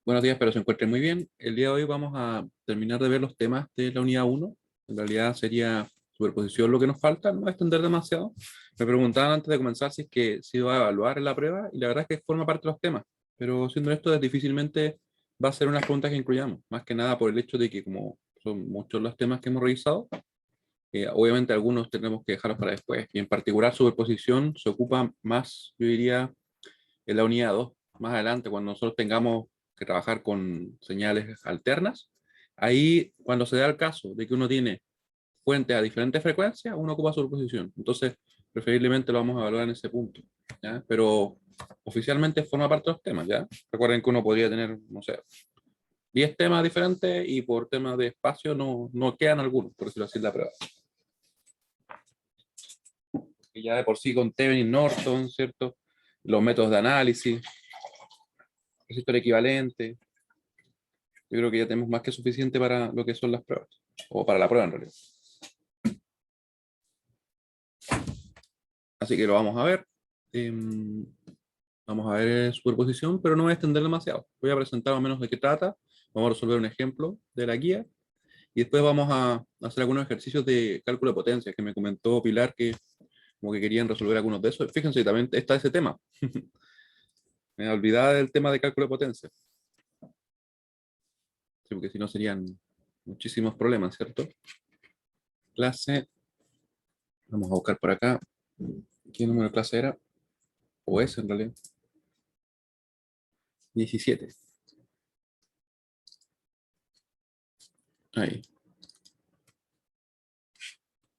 Buenos días, espero se encuentren muy bien. El día de hoy vamos a terminar de ver los temas de la unidad uno. En realidad sería superposición lo que nos falta, no extender demasiado. Me preguntaban antes de comenzar si es que se iba a evaluar en la prueba y la verdad es que forma parte de los temas. Pero siendo esto, difícilmente va a ser unas preguntas que incluyamos. Más que nada por el hecho de que como son muchos los temas que hemos revisado, obviamente algunos tenemos que dejarlos para después. Y en particular superposición se ocupa más, yo diría, en la unidad 2 más adelante, cuando nosotros tengamos que trabajar con señales alternas, ahí cuando se da el caso de que uno tiene fuentes a diferentes frecuencias, uno ocupa superposición. Entonces, preferiblemente lo vamos a evaluar en ese punto, ¿ya? Pero oficialmente forma parte de los temas, ¿ya? Recuerden que uno podría tener, no sé, 10 temas diferentes y por temas de espacio no quedan algunos, por decirlo así, en la prueba. Que ya de por sí con Thevenin, Norton, ¿cierto? Los métodos de análisis, resistor equivalente, yo creo que ya tenemos más que suficiente para lo que son las pruebas, o para la prueba en realidad. Así que lo vamos a ver. Vamos a ver superposición, pero no voy a extender demasiado. Voy a presentar más o menos de qué trata. Vamos a resolver un ejemplo de la guía. Y después vamos a hacer algunos ejercicios de cálculo de potencia, que me comentó Pilar que como que querían resolver algunos de esos. Fíjense, también está ese tema. Me olvidaba del tema de cálculo de potencia. Sí, porque si no serían muchísimos problemas, ¿cierto? Clase. Vamos a buscar por acá. ¿Qué número de clase era? O es en realidad. 17. Ahí.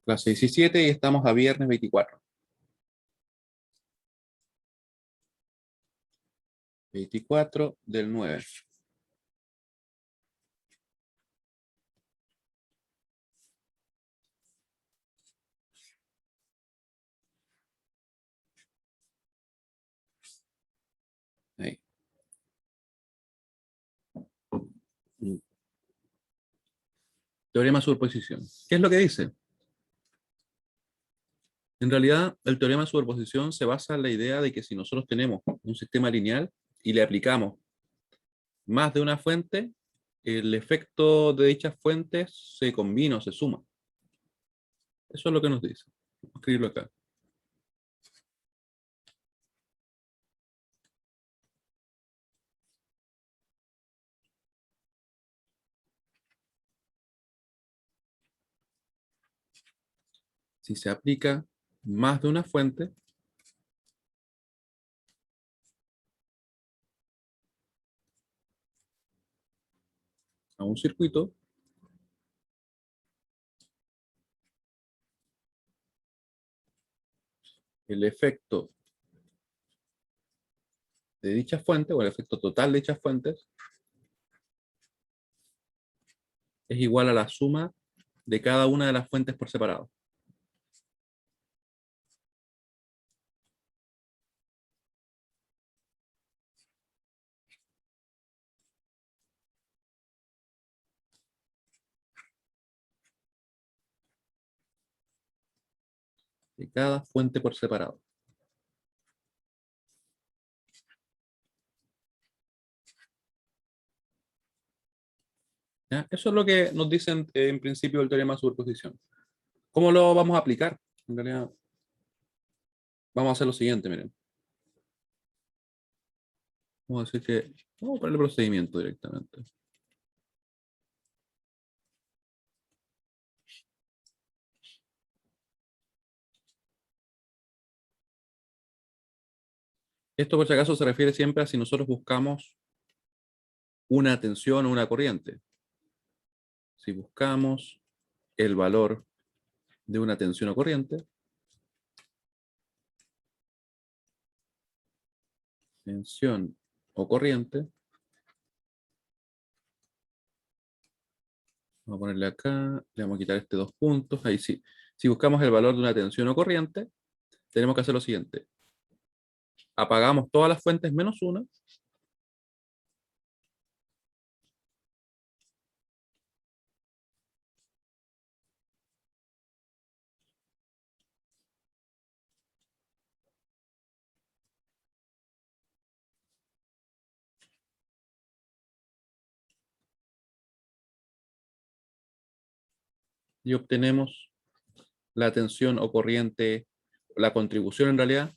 Clase 17 y estamos a viernes 24. 24 del 9. Ahí. Teorema de superposición. ¿Qué es lo que dice? En realidad, el teorema de superposición se basa en la idea de que si nosotros tenemos un sistema lineal y le aplicamos más de una fuente, el efecto de dichas fuentes se combina o se suma. Eso es lo que nos dice. Vamos a escribirlo acá. Si se aplica más de una fuente a un circuito, el efecto de dicha fuente o el efecto total de dichas fuentes es igual a la suma de cada una de las fuentes por separado. De cada fuente por separado. ¿Ya? Eso es lo que nos dicen en principio el teorema de superposición. ¿Cómo lo vamos a aplicar? En realidad, vamos a hacer lo siguiente, miren. Vamos a decir que, vamos a poner el procedimiento directamente. Esto por si acaso se refiere siempre a si nosotros buscamos una tensión o una corriente. Si buscamos el valor de una tensión o corriente, tensión o corriente, vamos a ponerle acá, le vamos a quitar este 2 puntos, ahí sí. Si buscamos el valor de una tensión o corriente, tenemos que hacer lo siguiente. Apagamos todas las fuentes menos una, y obtenemos la tensión o corriente, la contribución en realidad,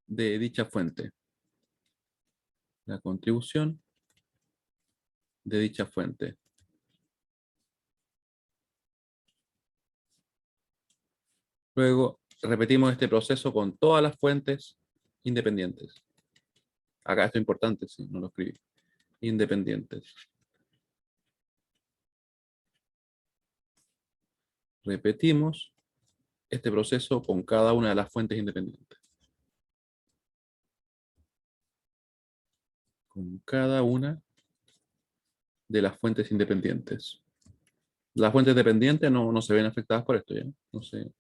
de dicha fuente. La contribución de dicha fuente. Luego repetimos este proceso con todas las fuentes independientes. Acá esto es importante, si no lo escribí. Independientes. Repetimos este proceso con cada una de las fuentes independientes. Con cada una de las fuentes independientes. Las fuentes dependientes no se ven afectadas por esto, ¿ya?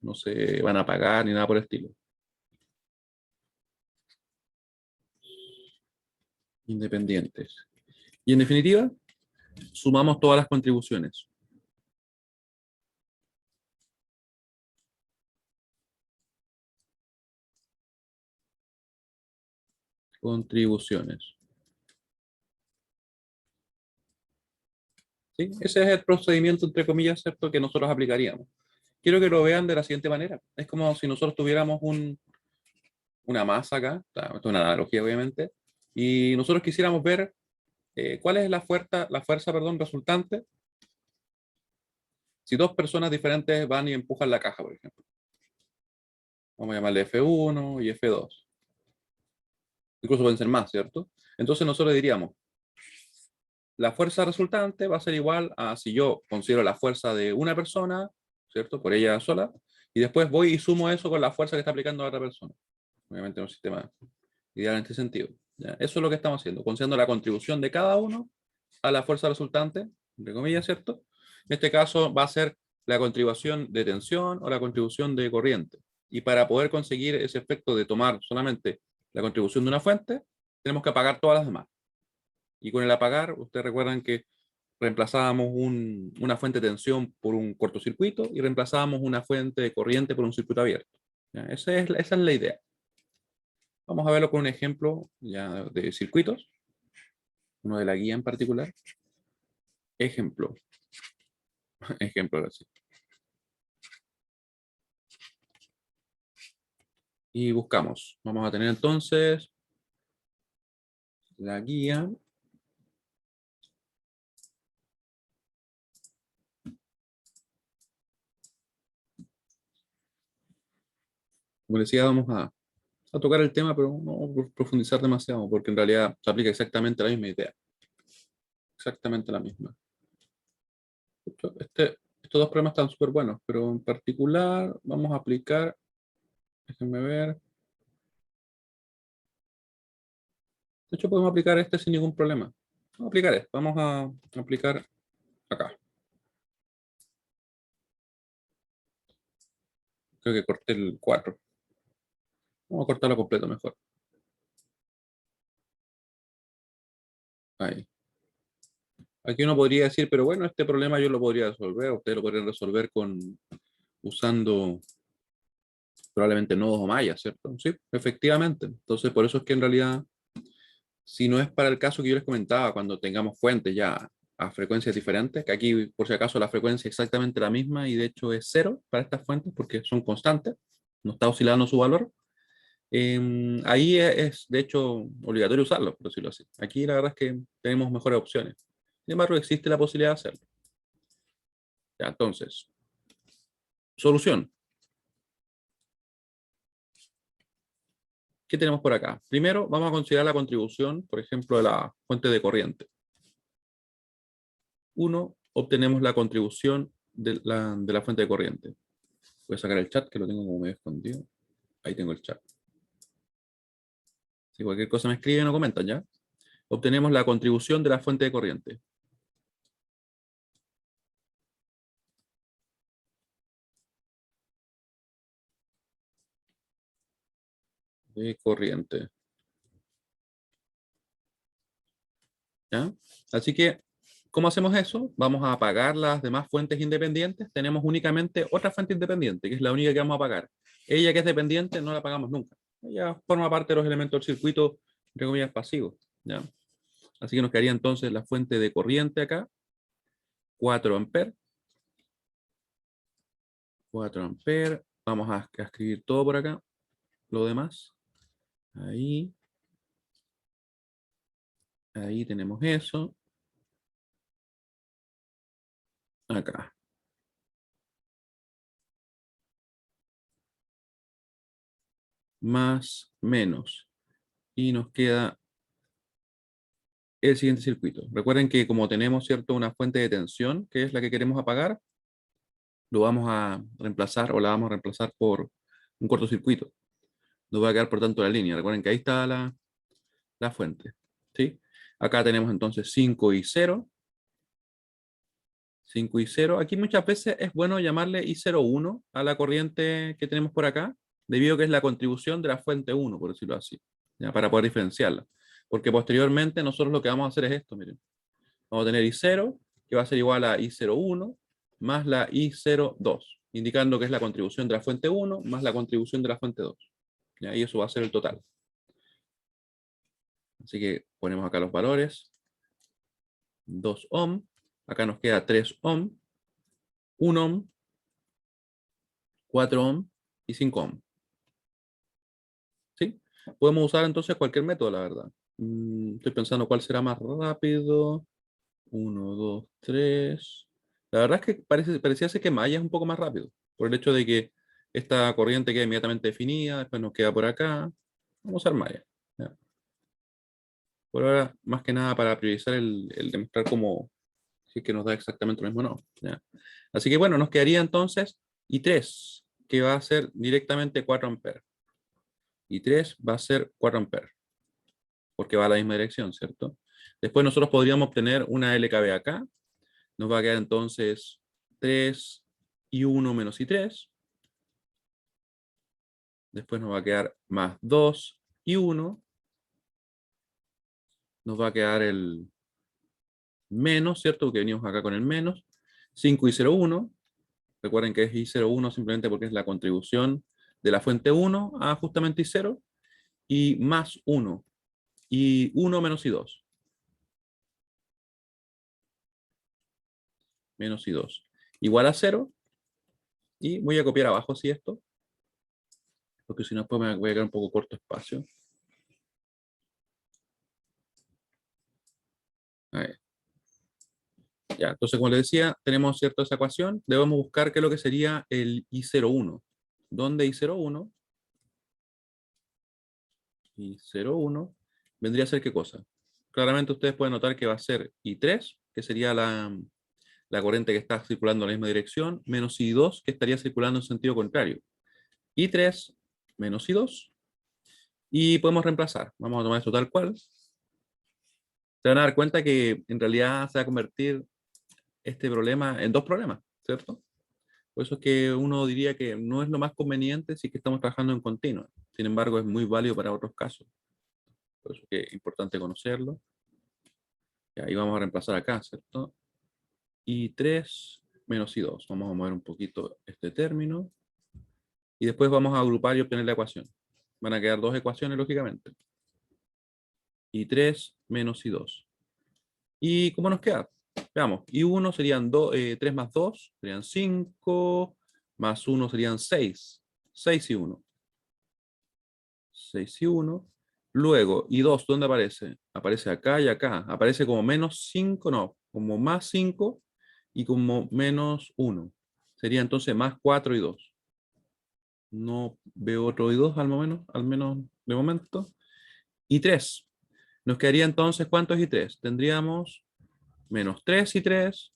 No se van a apagar ni nada por el estilo. Independientes. Y en definitiva, sumamos todas las contribuciones. Contribuciones. ¿Sí? Ese es el procedimiento, entre comillas, ¿cierto?, que nosotros aplicaríamos. Quiero que lo vean de la siguiente manera. Es como si nosotros tuviéramos una masa acá, esto es una analogía obviamente, y nosotros quisiéramos ver cuál es la fuerza, resultante si dos personas diferentes van y empujan la caja, por ejemplo. Vamos a llamarle F1 y F2. Incluso pueden ser más, ¿cierto? Entonces nosotros diríamos, la fuerza resultante va a ser igual a si yo considero la fuerza de una persona, ¿cierto? Por ella sola, y después voy y sumo eso con la fuerza que está aplicando la otra persona. Obviamente en un sistema ideal en este sentido. ¿Ya? Eso es lo que estamos haciendo, considerando la contribución de cada uno a la fuerza resultante, entre comillas, ¿cierto? En este caso va a ser la contribución de tensión o la contribución de corriente. Y para poder conseguir ese efecto de tomar solamente la contribución de una fuente, tenemos que apagar todas las demás. Y con el apagar, ustedes recuerdan que reemplazábamos una fuente de tensión por un cortocircuito y reemplazábamos una fuente de corriente por un circuito abierto. ¿Ya? Esa es la idea. Vamos a verlo con un ejemplo ya de circuitos, uno de la guía en particular. Ejemplo. Ejemplo así. Y buscamos. Vamos a tener entonces la guía. Como decía, vamos a tocar el tema, pero no profundizar demasiado, porque en realidad se aplica exactamente la misma idea. Exactamente la misma. Estos dos problemas están súper buenos, pero en particular vamos a aplicar, déjenme ver. De hecho, podemos aplicar este sin ningún problema. Vamos a aplicar esto. Vamos a aplicar acá. Creo que corté el 4. Vamos a cortarlo completo mejor. Ahí. Aquí uno podría decir, pero bueno, este problema yo lo podría resolver, ustedes lo podrían resolver usando probablemente nodos o mallas, ¿cierto? Sí, efectivamente. Entonces, por eso es que en realidad, si no es para el caso que yo les comentaba, cuando tengamos fuentes ya a frecuencias diferentes, que aquí, por si acaso, la frecuencia es exactamente la misma y de hecho es cero para estas fuentes porque son constantes, no está oscilando su valor. Ahí es, de hecho, obligatorio usarlo, por decirlo así. Aquí la verdad es que tenemos mejores opciones. Sin embargo, existe la posibilidad de hacerlo. Ya, entonces, solución. ¿Qué tenemos por acá? Primero, vamos a considerar la contribución, por ejemplo, de la fuente de corriente. 1, obtenemos la contribución de la fuente de corriente. Voy a sacar el chat, que lo tengo como medio escondido. Ahí tengo el chat. Si cualquier cosa me escriben o comentan, ¿ya? Obtenemos la contribución de la fuente de corriente. De corriente. ¿Ya? Así que, ¿cómo hacemos eso? Vamos a apagar las demás fuentes independientes. Tenemos únicamente otra fuente independiente, que es la única que vamos a apagar. Ella que es dependiente no la apagamos nunca. Ella forma parte de los elementos del circuito, entre comillas, pasivos. ¿Ya? Así que nos quedaría entonces la fuente de corriente acá, 4 amperes. 4 amperes. Vamos a escribir todo por acá. Lo demás. Ahí. Ahí tenemos eso. Acá. Más, menos. Y nos queda el siguiente circuito. Recuerden que como tenemos, ¿cierto?, una fuente de tensión, que es la que queremos apagar, lo vamos a reemplazar o la vamos a reemplazar por un cortocircuito. Nos va a quedar, por tanto, la línea. Recuerden que ahí está la fuente. ¿Sí? Acá tenemos entonces 5 y 0. 5 y 0. Aquí muchas veces es bueno llamarle I01 a la corriente que tenemos por acá, debido a que es la contribución de la fuente 1, por decirlo así, ¿ya? Para poder diferenciarla. Porque posteriormente nosotros lo que vamos a hacer es esto, miren. Vamos a tener I0, que va a ser igual a I01, más la I02, indicando que es la contribución de la fuente 1 más la contribución de la fuente 2. ¿Ya? Y eso va a ser el total. Así que ponemos acá los valores. 2 ohm. Acá nos queda 3 ohm, 1 ohm, 4 ohm y 5 ohm. ¿Sí? Podemos usar entonces cualquier método, la verdad. Estoy pensando cuál será más rápido. 1, 2, 3. La verdad es que parecía ser que Maya es un poco más rápido, por el hecho de que esta corriente queda inmediatamente definida, después nos queda por acá. Vamos a usar Maya. ¿Ya? Por ahora, más que nada para priorizar el demostrar cómo, si es que nos da exactamente lo mismo o no. ¿Ya? Así que bueno, nos quedaría entonces I3, que va a ser directamente 4 amperes. I3 va a ser 4 amperes, porque va a la misma dirección, ¿cierto? Después nosotros podríamos obtener una LKB acá. Nos va a quedar entonces 3 y 1 menos I3. Después nos va a quedar más 2 y 1. Nos va a quedar el menos, ¿cierto? Porque venimos acá con el menos. 5 y 0,1. Recuerden que es I01 simplemente porque es la contribución de la fuente 1 a justamente I0. Y más 1. Y 1 menos I2. Menos I2. Igual a 0. Y voy a copiar abajo así esto, porque si no después me voy a quedar un poco corto espacio. Ahí. Ya, entonces, como les decía, tenemos cierta esa ecuación. Debemos buscar qué es lo que sería el I01. ¿Dónde I01? I01 vendría a ser qué cosa. Claramente ustedes pueden notar que va a ser I3, que sería la corriente que está circulando en la misma dirección, menos I2, que estaría circulando en sentido contrario. I3 menos I2. Y podemos reemplazar. Vamos a tomar esto tal cual. Se van a dar cuenta que en realidad se va a convertir este problema en dos problemas, ¿cierto? Por eso es que uno diría que no es lo más conveniente si es que estamos trabajando en continuo. Sin embargo, es muy válido para otros casos. Por eso es que es importante conocerlo. Y ahí vamos a reemplazar acá, ¿cierto? I3 menos I2. Vamos a mover un poquito este término. Y después vamos a agrupar y obtener la ecuación. Van a quedar dos ecuaciones, lógicamente. I3 menos I2. ¿Y cómo nos queda? Veamos, I1 serían 3 más 2, serían 5, más 1 serían 6. 6 y 1. 6 y 1. Luego, I2, ¿dónde aparece? Aparece acá y acá. Aparece como menos 5, no, como más 5 y como menos 1. Sería entonces más 4 y 2. No veo otro I2 al menos de momento. Y 3. Nos quedaría entonces, ¿cuánto es I3? Tendríamos menos 3 y 3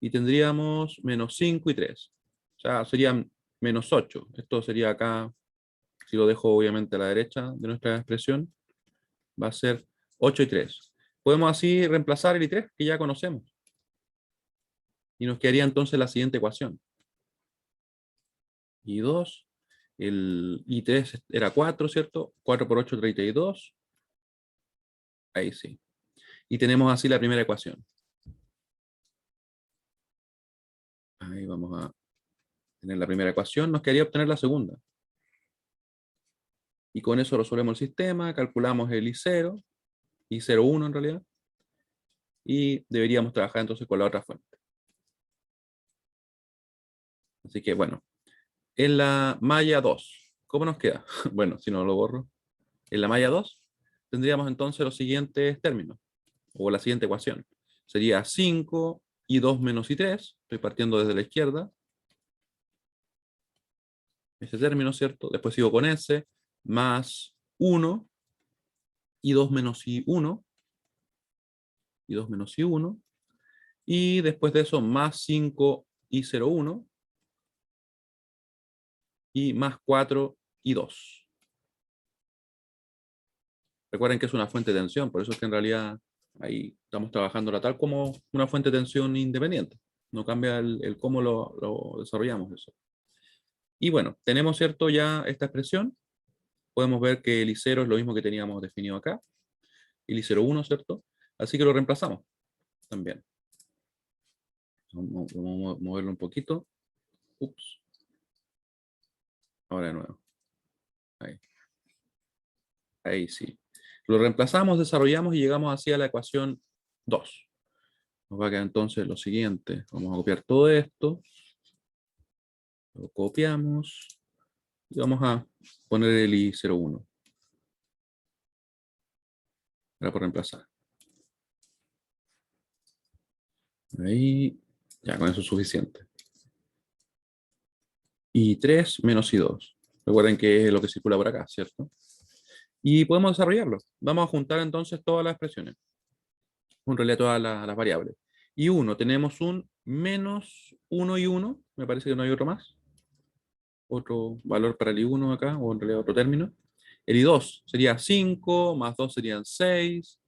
y tendríamos menos 5 y 3. O sea, serían menos 8. Esto sería acá, si lo dejo obviamente a la derecha de nuestra expresión, va a ser 8 y 3. Podemos así reemplazar el I3 que ya conocemos. Y nos quedaría entonces la siguiente ecuación. I2, el I3 era 4, ¿cierto? 4 por 8, 32. Ahí sí. Y tenemos así la primera ecuación. Ahí vamos a tener la primera ecuación. Nos quedaría obtener la segunda. Y con eso resolvemos el sistema, calculamos el I0, I01 en realidad, y deberíamos trabajar entonces con la otra fuente. Así que bueno, en la malla 2, ¿cómo nos queda? Bueno, si no lo borro. En la malla 2 tendríamos entonces los siguientes términos, o la siguiente ecuación. Sería 5 y 2 menos y 3. Estoy partiendo desde la izquierda. Ese término, ¿cierto? Después sigo con ese, más 1 y 2 menos y 1. Y 2 menos y 1. Y después de eso, más 5 y 0,1. Y más 4 y 2. Recuerden que es una fuente de tensión, por eso es que en realidad ahí estamos trabajándola tal como una fuente de tensión independiente. No cambia el cómo lo desarrollamos eso. Y bueno, tenemos, ¿cierto?, ya esta expresión. Podemos ver que el I0 es lo mismo que teníamos definido acá. El I01, ¿cierto? Así que lo reemplazamos también. Vamos a moverlo un poquito. Ups. Ahora de nuevo. Ahí. Ahí sí. Lo reemplazamos, desarrollamos y llegamos así a la ecuación 2. Nos va a quedar entonces lo siguiente. Vamos a copiar todo esto. Lo copiamos. Y vamos a poner el I01. Para por reemplazar. Ahí. Ya, con eso es suficiente. I3 menos I2. Recuerden que es lo que circula por acá, ¿cierto? Y podemos desarrollarlo. Vamos a juntar entonces todas las expresiones. En realidad todas las variables. Y 1, tenemos un menos 1 y 1. Me parece que no hay otro más. Otro valor para el I1 acá, o en realidad otro término. El I2 sería 5, más 2 serían 6.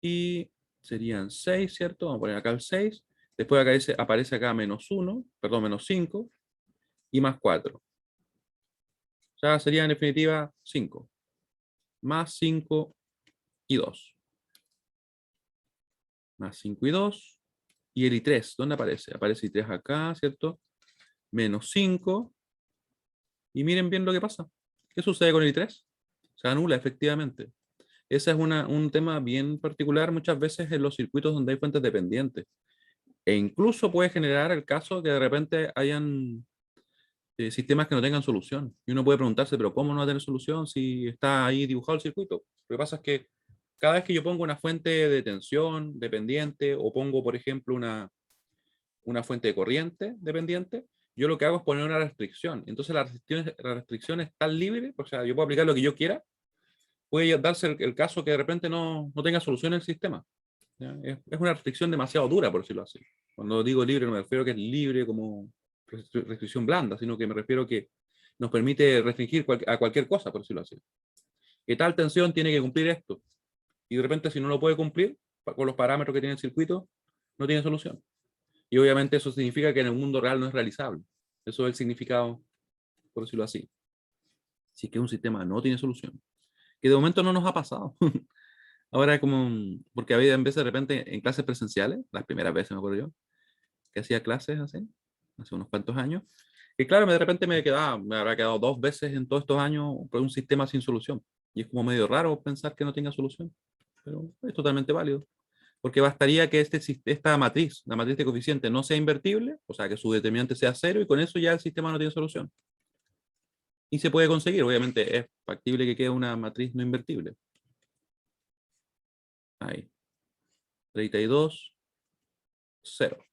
Y serían 6, ¿cierto? Vamos a poner acá el 6. Después acá aparece acá menos 1, perdón, menos 5. Y más 4. O sea, sería en definitiva 5. Más 5 y 2. Más 5 y 2. Y el I3, ¿dónde aparece? Aparece I3 acá, ¿cierto? Menos 5. Y miren bien lo que pasa. ¿Qué sucede con el I3? Se anula efectivamente. Ese es un tema bien particular muchas veces en los circuitos donde hay fuentes dependientes. E incluso puede generar el caso que de repente hayan sistemas que no tengan solución. Y uno puede preguntarse, pero ¿cómo no va a tener solución si está ahí dibujado el circuito? Lo que pasa es que cada vez que yo pongo una fuente de tensión dependiente o pongo, por ejemplo, una fuente de corriente dependiente, yo lo que hago es poner una restricción. Entonces la restricción es tan libre, o sea, yo puedo aplicar lo que yo quiera, puede darse el caso que de repente no tenga solución el sistema. ¿Ya? Es una restricción demasiado dura, por decirlo así. Cuando digo libre, no me refiero a que es libre como restricción blanda, sino que me refiero a que nos permite restringir a cualquier cosa, por decirlo así. ¿Qué tal tensión tiene que cumplir esto? Y de repente, si no lo puede cumplir, con los parámetros que tiene el circuito, no tiene solución. Y obviamente eso significa que en el mundo real no es realizable. Eso es el significado, por decirlo así. Si es que un sistema no tiene solución. Que de momento no nos ha pasado. Ahora como, porque había en vez de repente en clases presenciales, las primeras veces me acuerdo yo, que hacía clases así, hace unos cuantos años, y claro, de repente me habrá quedado 2 veces en todos estos años por un sistema sin solución. Y es como medio raro pensar que no tenga solución, pero es totalmente válido. Porque bastaría que esta matriz, la matriz de coeficiente, no sea invertible, o sea, que su determinante sea 0, y con eso ya el sistema no tiene solución. Y se puede conseguir, obviamente es factible que quede una matriz no invertible. Ahí. 32, 0.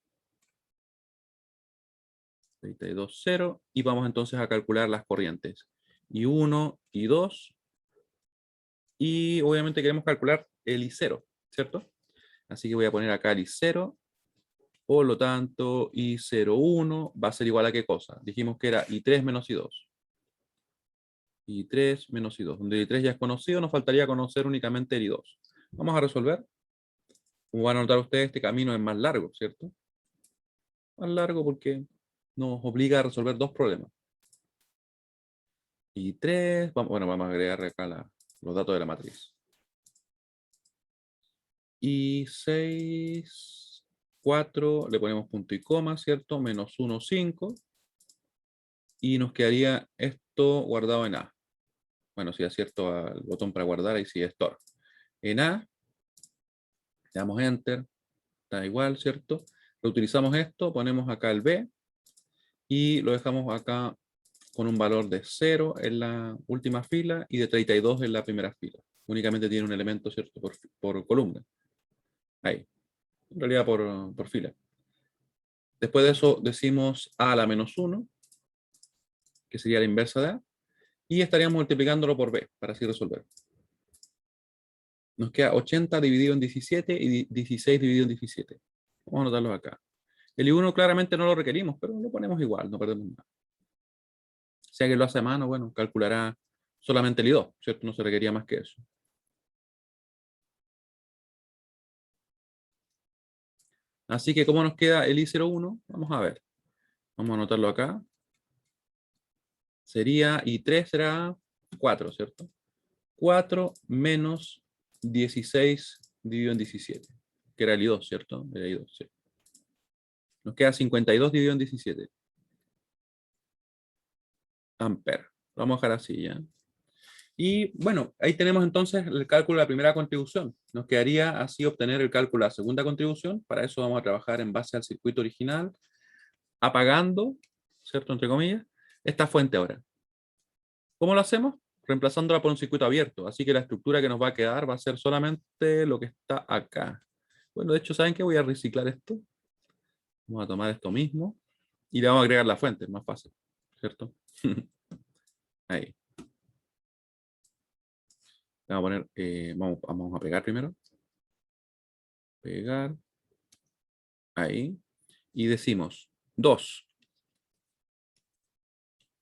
32, 0. Y vamos entonces a calcular las corrientes. Y 1 y 2. Y obviamente queremos calcular el I0, ¿cierto? Así que voy a poner acá el I0. Por lo tanto, I01 va a ser igual a ¿qué cosa? Dijimos que era I3 menos I2. I3 menos I2. Donde I3 ya es conocido, nos faltaría conocer únicamente el I2. Vamos a resolver. Como van a notar ustedes, este camino es más largo, ¿cierto? Más largo porque nos obliga a resolver dos problemas. I3, bueno, vamos a agregar acá los datos de la matriz. I6, 4, le ponemos punto y coma, ¿cierto? Menos 1, 5. Y nos quedaría esto guardado en A. Bueno, si acierto al botón para guardar, ahí sí, store. En A, le damos Enter, da igual, ¿cierto? Reutilizamos esto, ponemos acá el B, y lo dejamos acá con un valor de 0 en la última fila y de 32 en la primera fila. Únicamente tiene un elemento, ¿cierto? Por columna. Ahí. En realidad por fila. Después de eso decimos a a la menos 1, que sería la inversa de a, y estaríamos multiplicándolo por b, para así resolver. Nos queda 80 dividido en 17 y 16 dividido en 17. Vamos a anotarlo acá. El I1 claramente no lo requerimos, pero lo ponemos igual, no perdemos nada. Si alguien lo hace a mano, bueno, calculará solamente el I2, ¿cierto? No se requería más que eso. Así que, ¿cómo nos queda el I01? Vamos a ver. Vamos a anotarlo acá. Sería, I3 será 4, ¿cierto? 4 menos 16 dividido en 17, que era el I2, ¿cierto? Era I2, sí. Nos queda 52 dividido en 17 amperes. Lo vamos a dejar así, ¿ya? Y bueno, ahí tenemos entonces el cálculo de la primera contribución. Nos quedaría así obtener el cálculo de la segunda contribución. Para eso vamos a trabajar en base al circuito original, apagando, ¿cierto? Entre comillas, esta fuente ahora. ¿Cómo lo hacemos? Reemplazándola por un circuito abierto. Así que la estructura que nos va a quedar va a ser solamente lo que está acá. Bueno, de hecho, ¿saben qué? Voy a reciclar esto. Vamos a tomar esto mismo y le vamos a agregar la fuente, es más fácil, ¿cierto? Ahí. Le vamos a poner, vamos a pegar primero. Pegar. Ahí. Y decimos 2.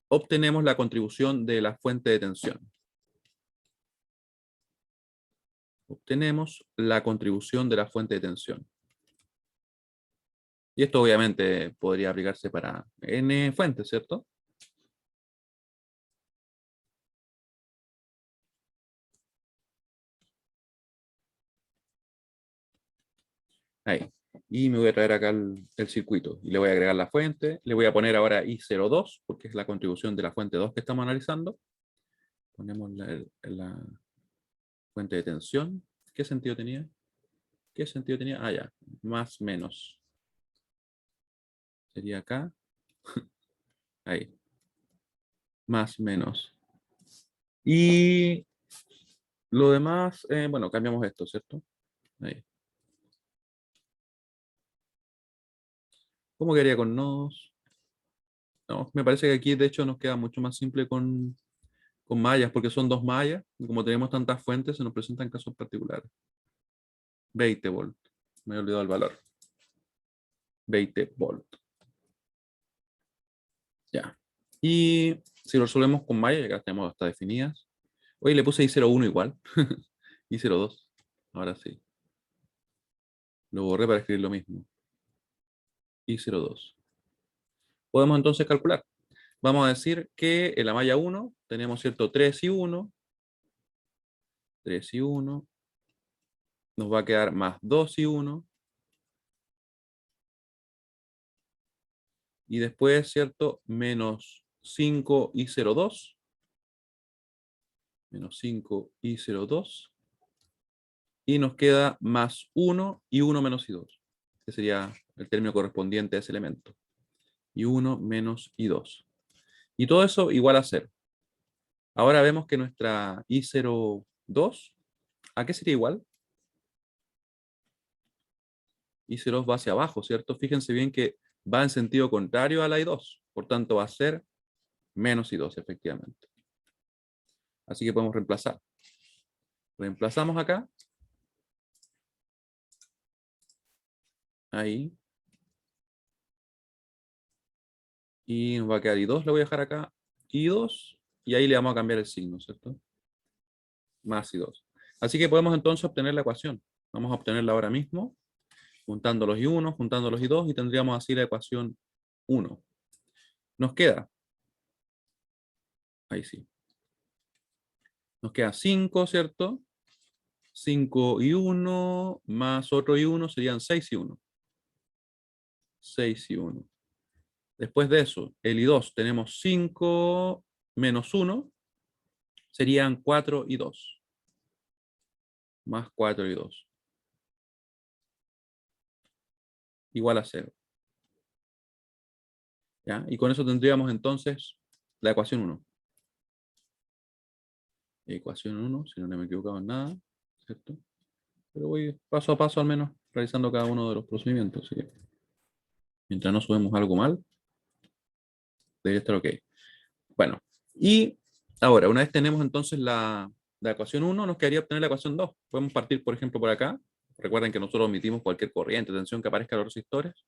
Obtenemos la contribución de la fuente de tensión. Obtenemos la contribución de la fuente de tensión. Y esto obviamente podría aplicarse para n fuentes, ¿cierto? Ahí. Y me voy a traer acá el circuito y le voy a agregar la fuente. Le voy a poner ahora I02 porque es la contribución de la fuente 2 que estamos analizando. Ponemos la fuente de tensión. ¿Qué sentido tenía? ¿Qué sentido tenía? Ah, ya. Más menos. Sería acá. Ahí. Más menos. Y lo demás, bueno, cambiamos esto, ¿cierto? Ahí. ¿Cómo quedaría con nodos? No, me parece que aquí de hecho nos queda mucho más simple con mallas, porque son dos mallas, y como tenemos tantas fuentes, se nos presentan casos particulares. 20 volt. Me he olvidado el valor. 20 volt. Ya. Y si lo resolvemos con malla, ya que las tenemos hasta definidas. Oye, le puse I01 igual. I02. Ahora sí. Lo borré para escribir lo mismo. I02. Podemos entonces calcular. Vamos a decir que en la malla 1 tenemos, ¿cierto? 3 y 1. 3 y 1. Nos va a quedar más 2 y 1. Y después, ¿cierto? Menos 5 y 02. Menos 5 y 02. Y nos queda más 1 y 1 menos I2. Que sería el término correspondiente a ese elemento. Y 1 menos I2. Y todo eso igual a 0. Ahora vemos que nuestra I02, ¿a qué sería igual? I02 va hacia abajo, ¿cierto? Fíjense bien que va en sentido contrario a la I2. Por tanto, va a ser menos I2, efectivamente. Así que podemos reemplazar. Reemplazamos acá. Ahí. Y nos va a quedar I2, lo voy a dejar acá. I2. Y ahí le vamos a cambiar el signo, ¿cierto? Más I2. Así que podemos entonces obtener la ecuación. Vamos a obtenerla ahora mismo, juntando los I1, juntando los I2, y tendríamos así la ecuación 1. Nos queda, ahí sí, nos queda 5, ¿cierto? 5 y 1 más otro y 1 serían 6 y 1. 6 y 1. Después de eso, el I2 tenemos 5 menos 1, serían 4 y 2. Más 4 y 2. Igual a 0. ¿Ya? Y con eso tendríamos entonces la ecuación 1. Ecuación 1, si no me he equivocado en nada, ¿cierto? Pero voy paso a paso al menos, realizando cada uno de los procedimientos. Así que, mientras no subimos algo mal, debería estar ok. Bueno, y ahora, una vez tenemos entonces la ecuación 1, nos quedaría obtener la ecuación 2. Podemos partir, por ejemplo, por acá. Recuerden que nosotros omitimos cualquier corriente, tensión que aparezca en los resistores,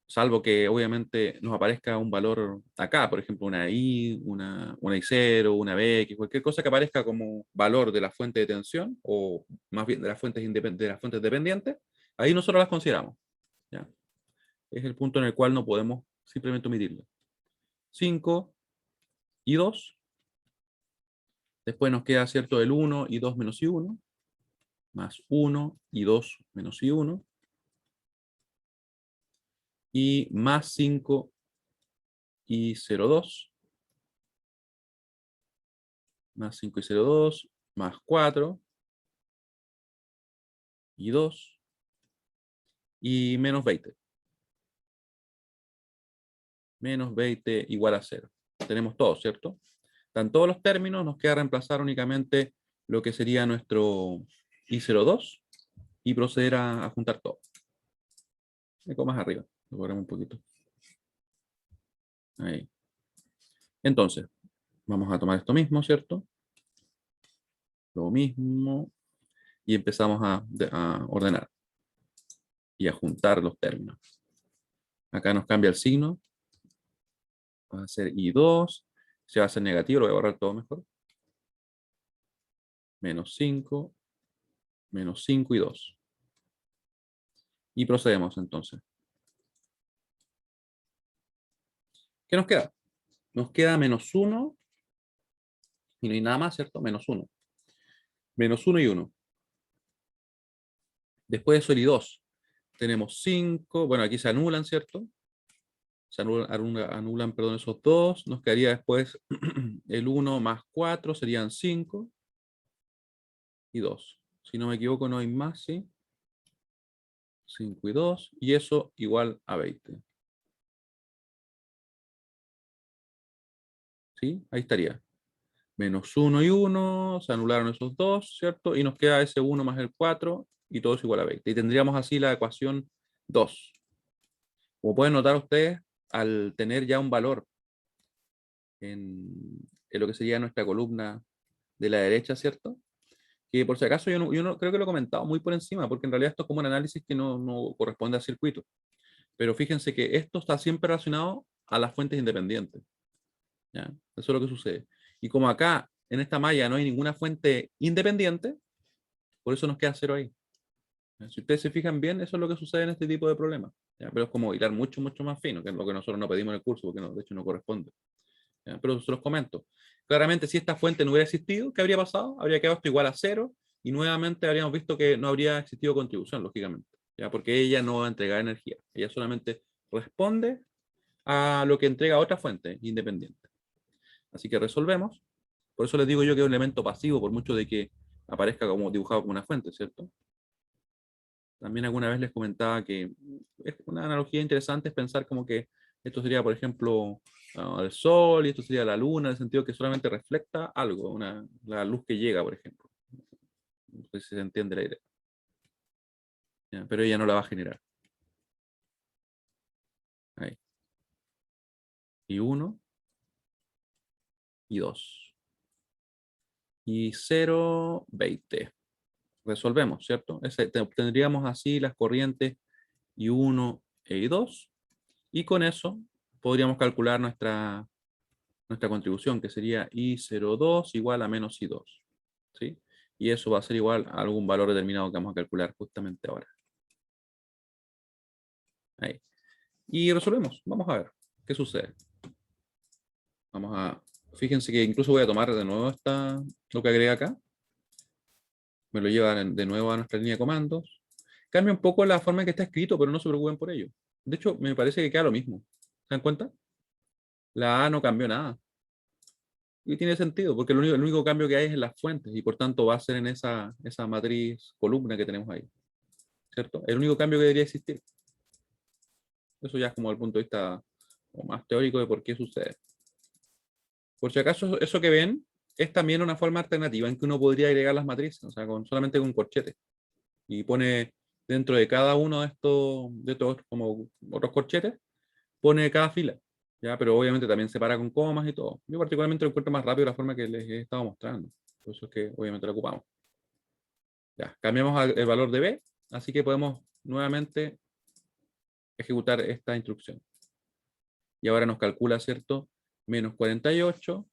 salvo que obviamente nos aparezca un valor acá, por ejemplo, una I, una I0, una BX, cualquier cosa que aparezca como valor de la fuente de tensión, o más bien de las fuentes, de las fuentes dependientes, ahí nosotros las consideramos. ¿Ya? Es el punto en el cual no podemos simplemente omitirlo. 5 y 2. Después nos queda, ¿cierto?, el 1 y 2 menos I1, más 1 y 2 menos I1, y más 5 y 0,2, más 5 y 0,2, más 4 y 2, y menos 20. Menos 20 igual a 0. Tenemos todo, ¿cierto? Están todos los términos, nos queda reemplazar únicamente lo que sería nuestro I02 y proceder a juntar todo. Más arriba, lo ponemos un poquito. Ahí. Entonces, vamos a tomar esto mismo, ¿cierto? Lo mismo. Y empezamos a ordenar y a juntar los términos. Acá nos cambia el signo. Va a ser I2. Si va a ser negativo, lo voy a borrar todo mejor. Menos 5, menos 5 y 2. Y procedemos entonces. ¿Qué nos queda? Nos queda menos 1 y no hay nada más, ¿cierto? Menos 1. Menos 1 y 1. Después de eso el I2. Tenemos 5. Bueno, aquí se anulan, ¿cierto? Se anulan, perdón, esos dos. Nos quedaría después el 1 más 4, serían 5 y 2. Si no me equivoco, no hay más, ¿sí? 5 y 2. Y eso igual a 20. ¿Sí? Ahí estaría. Menos 1 y 1, se anularon esos dos, ¿cierto? Y nos queda ese 1 más el 4, y todo es igual a 20. Y tendríamos así la ecuación 2. Como pueden notar ustedes, al tener ya un valor en lo que sería nuestra columna de la derecha, ¿cierto? Que por si acaso yo no creo que lo he comentado muy por encima, porque en realidad esto es como un análisis que no corresponde al circuito. Pero fíjense que esto está siempre relacionado a las fuentes independientes. ¿Ya? Eso es lo que sucede. Y como acá, en esta malla, no hay ninguna fuente independiente, por eso nos queda cero ahí. ¿Ya? Si ustedes se fijan bien, eso es lo que sucede en este tipo de problemas. ¿Ya? Pero es como hilar mucho, mucho más fino, que es lo que nosotros no pedimos en el curso, porque no, de hecho no corresponde. ¿Ya? Pero se los comento. Claramente, si esta fuente no hubiera existido, ¿qué habría pasado? Habría quedado esto igual a cero, y nuevamente habríamos visto que no habría existido contribución, lógicamente. ¿Ya? Porque ella no va a entregar energía. Ella solamente responde a lo que entrega otra fuente independiente. Así que resolvemos. Por eso les digo yo que es un elemento pasivo, por mucho de que aparezca como dibujado como una fuente, ¿cierto? También alguna vez les comentaba que es una analogía interesante es pensar como que esto sería, por ejemplo, el sol y esto sería la luna, en el sentido que solamente refleja algo, la luz que llega, por ejemplo. No sé si se entiende la idea. ¿Ya? Pero ella no la va a generar. Ahí. Y 1 y 2. Y 0, 20. Resolvemos, ¿cierto? Obtendríamos así las corrientes I1 e I2. Y con eso podríamos calcular nuestra contribución, que sería I02 igual a menos I2. ¿Sí? Y eso va a ser igual a algún valor determinado que vamos a calcular justamente ahora. Ahí. Y resolvemos. Vamos a ver qué sucede. Fíjense que incluso voy a tomar de nuevo lo que agregué acá. Me lo lleva de nuevo a nuestra línea de comandos. Cambia un poco la forma en que está escrito, pero no se preocupen por ello. De hecho, me parece que queda lo mismo. ¿Se dan cuenta? La A no cambió nada. Y tiene sentido, porque el único cambio que hay es en las fuentes, y por tanto va a ser en esa matriz columna que tenemos ahí. ¿Cierto? El único cambio que debería existir. Eso ya es como el punto de vista o más teórico de por qué sucede. Por si acaso, eso que ven es también una forma alternativa en que uno podría agregar las matrices, o sea, solamente con corchetes. Y pone dentro de cada uno de estos como otros corchetes, pone cada fila. ¿Ya? Pero obviamente también separa con comas y todo. Yo particularmente lo encuentro más rápido la forma que les he estado mostrando. Por eso es que obviamente lo ocupamos. Ya, cambiamos el valor de b, así que podemos nuevamente ejecutar esta instrucción. Y ahora nos calcula, ¿cierto? Menos 48,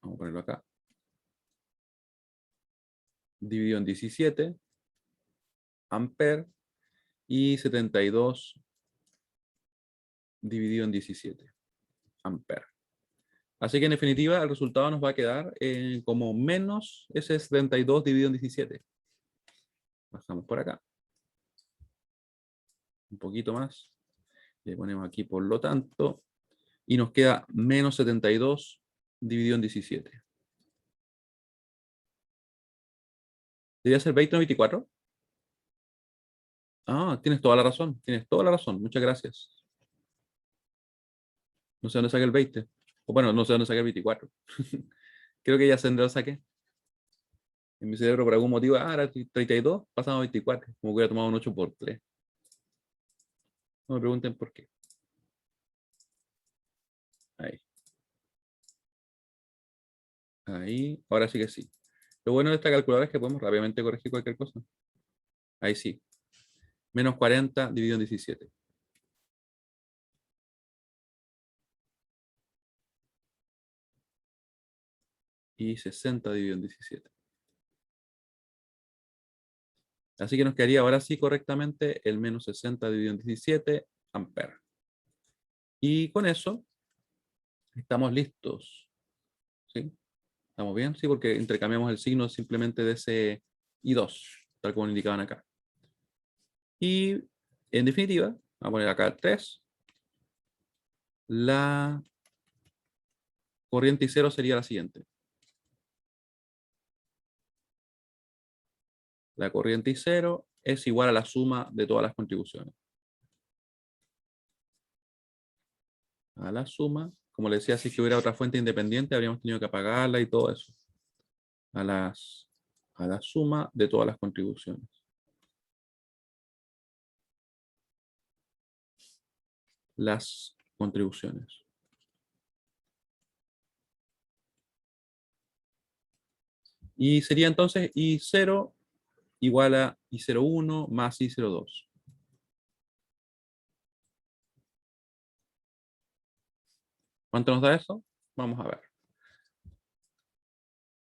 vamos a ponerlo acá, dividido en 17, amper, y 72 dividido en 17, amper. Así que en definitiva el resultado nos va a quedar como menos ese 72 dividido en 17. Bajamos por acá. Un poquito más. Le ponemos aquí por lo tanto. Y nos queda menos 72 dividido en 17. ¿Debería ser 20 o 24? Ah, tienes toda la razón. Tienes toda la razón. Muchas gracias. No sé dónde saqué el 20. O bueno, no sé dónde saqué el 24. Creo que ya sé dónde lo saqué. En mi cerebro por algún motivo, era 32, pasamos a 24. Como que hubiera tomado un 8 por 3. No me pregunten por qué. Ahí. Ahí. Ahora sí que sí. Lo bueno de esta calculadora es que podemos rápidamente corregir cualquier cosa. Ahí sí. Menos 40 dividido en 17. Y 60 dividido en 17. Así que nos quedaría ahora sí correctamente el menos 60 dividido en 17 amperes. Y con eso estamos listos. ¿Sí? ¿Estamos bien? Sí, porque intercambiamos el signo simplemente de ese I2, tal como lo indicaban acá. Y en definitiva, vamos a poner acá el 3. La corriente I0 sería la siguiente. La corriente I0 es igual a la suma de todas las contribuciones. A la suma, como le decía, si que hubiera otra fuente independiente, habríamos tenido que apagarla y todo eso. A la suma de todas las contribuciones. Las contribuciones. Y sería entonces I0 igual a I01 más I02. ¿Cuánto nos da eso? Vamos a ver.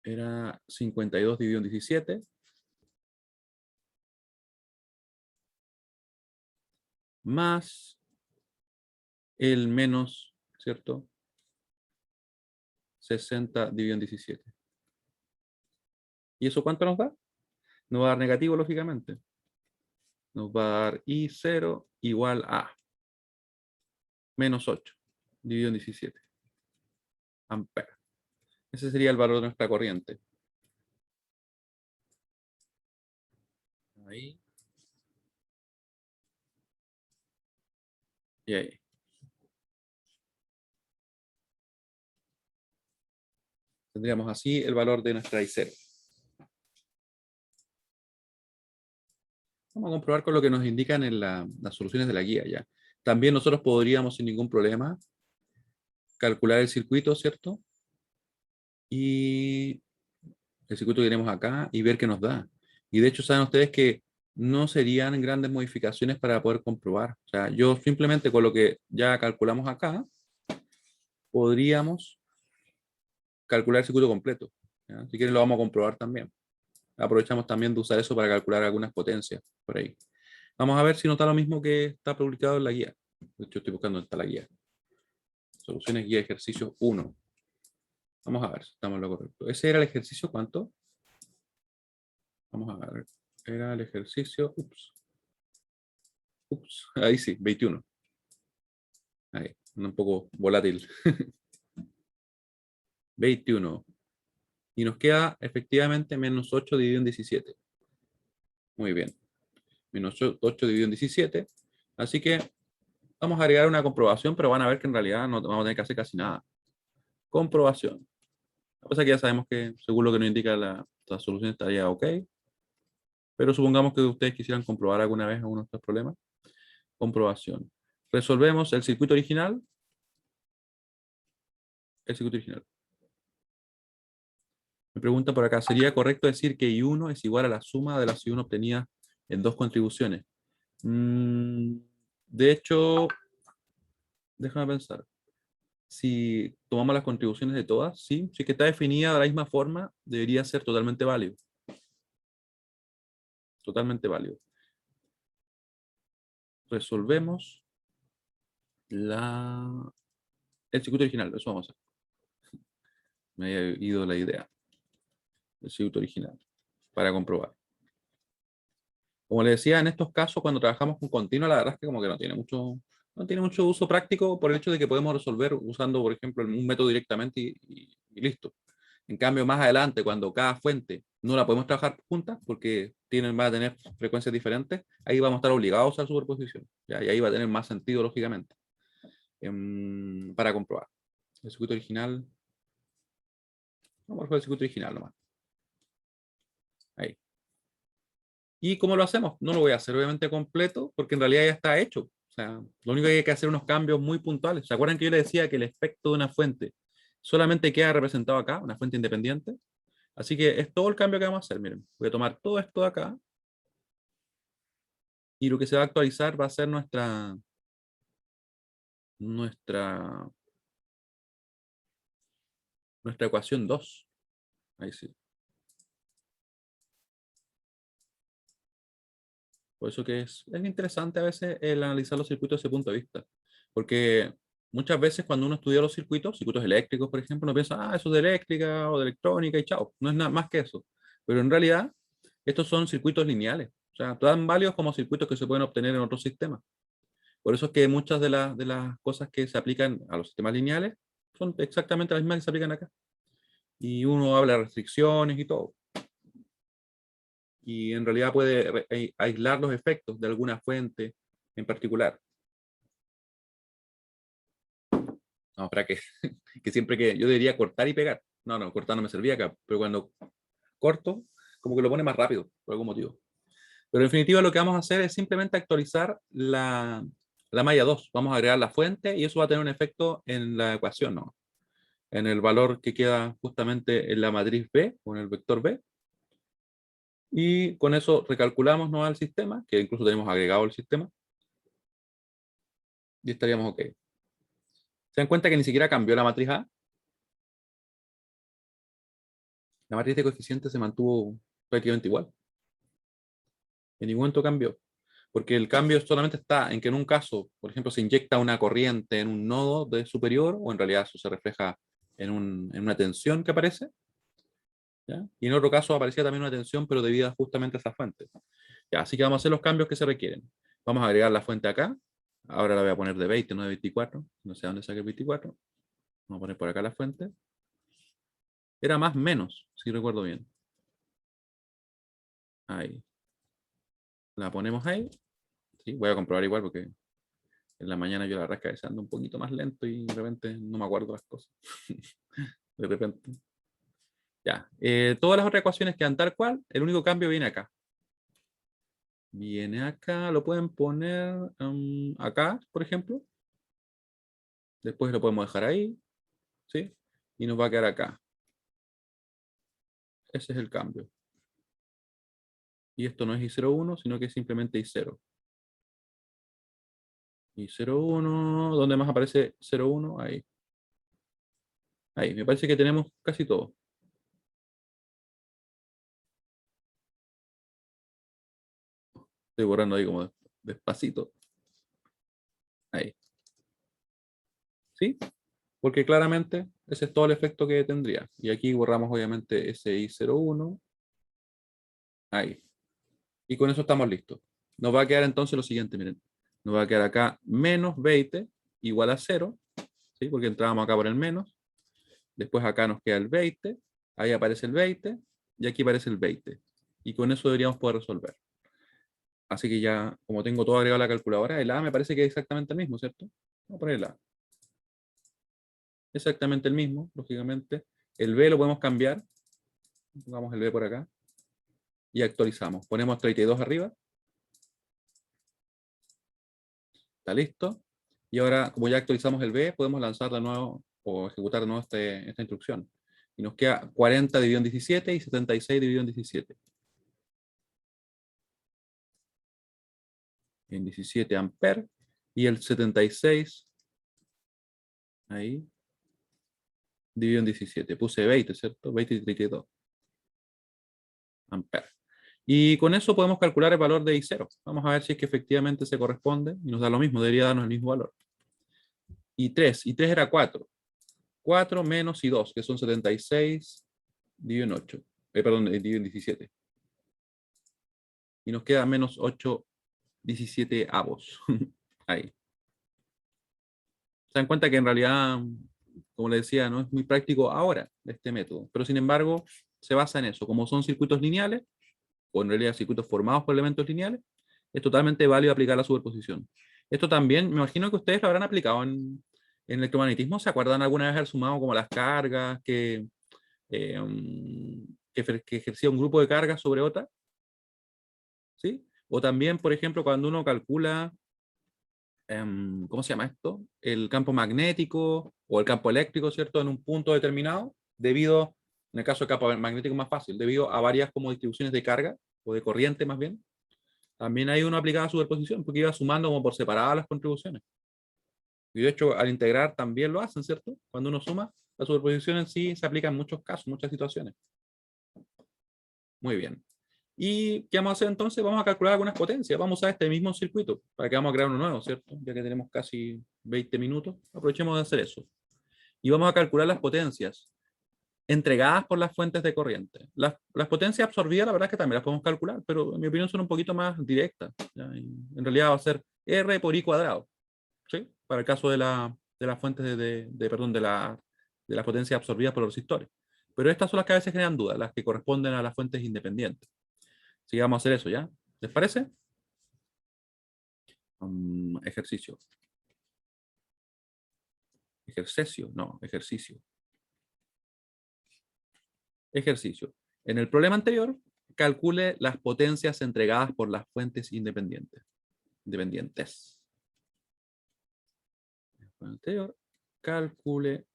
Era 52 dividido en 17. Más el menos, ¿cierto? 60 dividido en 17. ¿Y eso cuánto nos da? Nos va a dar negativo, lógicamente. Nos va a dar I0 igual a menos 8 dividido en 17 amperes. Ese sería el valor de nuestra corriente. Ahí. Y ahí. Tendríamos así el valor de nuestra I0. Vamos a comprobar con lo que nos indican en las soluciones de la guía ya. También nosotros podríamos sin ningún problema calcular el circuito, ¿cierto? Y el circuito que tenemos acá y ver qué nos da. Y de hecho, saben ustedes que no serían grandes modificaciones para poder comprobar. O sea, yo simplemente con lo que ya calculamos acá, podríamos calcular el circuito completo. ¿Ya? Si quieren lo vamos a comprobar también. Aprovechamos también de usar eso para calcular algunas potencias por ahí. Vamos a ver si nos da lo mismo que está publicado en la guía. De hecho, estoy buscando dónde está la guía. Soluciones guía ejercicio 1. Vamos a ver si estamos en lo correcto. ¿Ese era el ejercicio cuánto? Vamos a ver. Era el ejercicio. Ahí sí, 21. Ahí, un poco volátil. 21. Y nos queda efectivamente menos 8 dividido en 17. Muy bien. Menos 8 dividido en 17. Así que vamos a agregar una comprobación, pero van a ver que en realidad no vamos a tener que hacer casi nada. Comprobación. La cosa es que ya sabemos que según lo que nos indica la solución estaría ok. Pero supongamos que ustedes quisieran comprobar alguna vez alguno de estos problemas. Comprobación. Resolvemos el circuito original. El circuito original. Me pregunta por acá, ¿sería correcto decir que I1 es igual a la suma de las I1 obtenidas en dos contribuciones? De hecho, déjame pensar. Si tomamos las contribuciones de todas, sí, si es que está definida de la misma forma, debería ser totalmente válido. Totalmente válido. Resolvemos el circuito original, eso vamos a hacer. Me había ido la idea. El circuito original, para comprobar. Como les decía, en estos casos, cuando trabajamos con continua, la verdad es que como que no tiene mucho uso práctico por el hecho de que podemos resolver usando, por ejemplo, un método directamente y listo. En cambio, más adelante, cuando cada fuente no la podemos trabajar juntas porque va a tener frecuencias diferentes, ahí vamos a estar obligados a usar superposición. ¿Ya? Y ahí va a tener más sentido, lógicamente, para comprobar. El circuito original, vamos a ver el circuito original nomás. Ahí. ¿Y cómo lo hacemos? No lo voy a hacer obviamente completo porque en realidad ya está hecho. O sea, lo único que hay que hacer unos cambios muy puntuales. ¿Se acuerdan que yo les decía que el efecto de una fuente solamente queda representado acá, una fuente independiente? Así que es todo el cambio que vamos a hacer. Miren, voy a tomar todo esto de acá y lo que se va a actualizar va a ser nuestra, nuestra ecuación 2. Ahí sí. Por eso que es interesante a veces el analizar los circuitos desde ese punto de vista. Porque muchas veces cuando uno estudia los circuitos eléctricos, por ejemplo, uno piensa, eso es de eléctrica o de electrónica y chao. No es nada más que eso. Pero en realidad, estos son circuitos lineales. O sea, tan válidos como circuitos que se pueden obtener en otros sistemas. Por eso es que muchas de las cosas que se aplican a los sistemas lineales son exactamente las mismas que se aplican acá. Y uno habla de restricciones y todo. Y en realidad puede aislar los efectos de alguna fuente en particular. No, para que, que siempre que yo debería cortar y pegar. No, cortar no me servía acá, pero cuando corto, como que lo pone más rápido, por algún motivo. Pero en definitiva lo que vamos a hacer es simplemente actualizar la malla 2. Vamos a agregar la fuente y eso va a tener un efecto en la ecuación, ¿no? En el valor que queda justamente en la matriz B, o en el vector B. Y con eso recalculamos, ¿no?, al sistema, que incluso tenemos agregado el sistema. Y estaríamos ok. ¿Se dan cuenta que ni siquiera cambió la matriz A? La matriz de coeficientes se mantuvo prácticamente igual. En ningún momento cambió. Porque el cambio solamente está en que en un caso, por ejemplo, se inyecta una corriente en un nodo de superior, o en realidad eso se refleja en una tensión que aparece. ¿Ya? Y en otro caso aparecía también una tensión, pero debida justamente a esa fuente. Ya, así que vamos a hacer los cambios que se requieren. Vamos a agregar la fuente acá. Ahora la voy a poner de 20, no de 24. No sé dónde saqué el 24. Vamos a poner por acá la fuente. Era más menos, si recuerdo bien. Ahí. La ponemos ahí. ¿Sí? Voy a comprobar igual porque en la mañana yo la verdad es que a veces ando un poquito más lento y de repente no me acuerdo las cosas. De repente. Ya. Todas las otras ecuaciones quedan tal cual. El único cambio viene acá. Viene acá. Lo pueden poner acá, por ejemplo. Después lo podemos dejar ahí. ¿Sí? Y nos va a quedar acá. Ese es el cambio. Y esto no es I01, sino que es simplemente I0. I01, ¿dónde más aparece 01? Ahí. Ahí, me parece que tenemos casi todo. Estoy borrando ahí como despacito. Ahí. ¿Sí? Porque claramente ese es todo el efecto que tendría. Y aquí borramos obviamente ese I01. Ahí. Y con eso estamos listos. Nos va a quedar entonces lo siguiente, miren. Nos va a quedar acá menos 20 igual a 0. ¿Sí? Porque entrábamos acá por el menos. Después acá nos queda el 20. Ahí aparece el 20. Y aquí aparece el 20. Y con eso deberíamos poder resolver. Así que ya, como tengo todo agregado a la calculadora, el A me parece que es exactamente el mismo, ¿cierto? Vamos a poner el A. Exactamente el mismo, lógicamente. El B lo podemos cambiar. Pongamos el B por acá. Y actualizamos. Ponemos 32 arriba. Está listo. Y ahora, como ya actualizamos el B, podemos lanzar de nuevo o ejecutar de nuevo esta instrucción. Y nos queda 40 dividido en 17 y 76 dividido en 17. En 17 amperes. Y el 76, ahí, dividido en 17. Puse 20, ¿cierto? 20 y 32 amperes. Y con eso podemos calcular el valor de I0. Vamos a ver si es que efectivamente se corresponde y nos da lo mismo, debería darnos el mismo valor. Y3 era 4. 4 menos I2, que son 76 dividido en 8. Perdón, dividido en 17. Y nos queda menos 8 17 avos. Ahí. Se dan cuenta que en realidad, como les decía, no es muy práctico ahora este método. Pero sin embargo, se basa en eso. Como son circuitos lineales, o en realidad circuitos formados por elementos lineales, es totalmente válido aplicar la superposición. Esto también, me imagino que ustedes lo habrán aplicado en electromagnetismo. ¿Se acuerdan alguna vez haber sumado como las cargas que ejercía un grupo de cargas sobre otra? ¿Sí? O también, por ejemplo, cuando uno calcula, ¿cómo se llama esto? El campo magnético o el campo eléctrico, ¿cierto? En un punto determinado, debido, en el caso del campo magnético más fácil, debido a varias como distribuciones de carga, o de corriente más bien, también ahí uno aplicaba superposición, porque iba sumando como por separado las contribuciones. Y de hecho, al integrar también lo hacen, ¿cierto? Cuando uno suma, la superposición en sí se aplica en muchos casos, muchas situaciones. Muy bien. ¿Y qué vamos a hacer entonces? Vamos a calcular algunas potencias. Vamos a usar este mismo circuito, para que vamos a crear uno nuevo, ¿cierto? Ya que tenemos casi 20 minutos, aprovechemos de hacer eso. Y vamos a calcular las potencias entregadas por las fuentes de corriente. Las potencias absorbidas, la verdad es que también las podemos calcular, pero en mi opinión son un poquito más directas. ¿Ya? En realidad va a ser R por I cuadrado, ¿sí? Para el caso de las fuentes perdón, de las potencias absorbidas por los resistores. Pero estas son las que a veces generan dudas, las que corresponden a las fuentes independientes. Así que vamos a hacer eso, ¿ya? ¿Les parece? Ejercicio. Ejercicio, no, ejercicio. Ejercicio. En el problema anterior, calcule las potencias entregadas por las fuentes independientes. En el problema anterior, calcule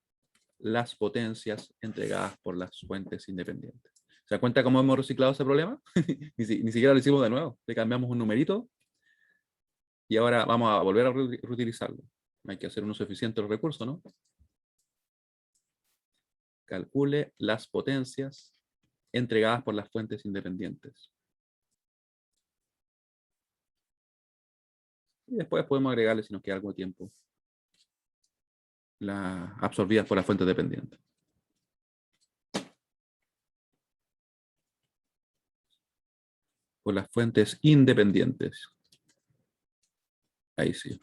las potencias entregadas por las fuentes independientes. ¿Se da cuenta cómo hemos reciclado ese problema? Ni siquiera lo hicimos de nuevo. Le cambiamos un numerito y ahora vamos a volver a reutilizarlo. Hay que hacer un uso eficiente de los recursos, ¿no? Calcule las potencias entregadas por las fuentes independientes. Y después podemos agregarle, si nos queda algo de tiempo, las absorbidas por las fuentes dependientes. Por las fuentes independientes. Ahí sí.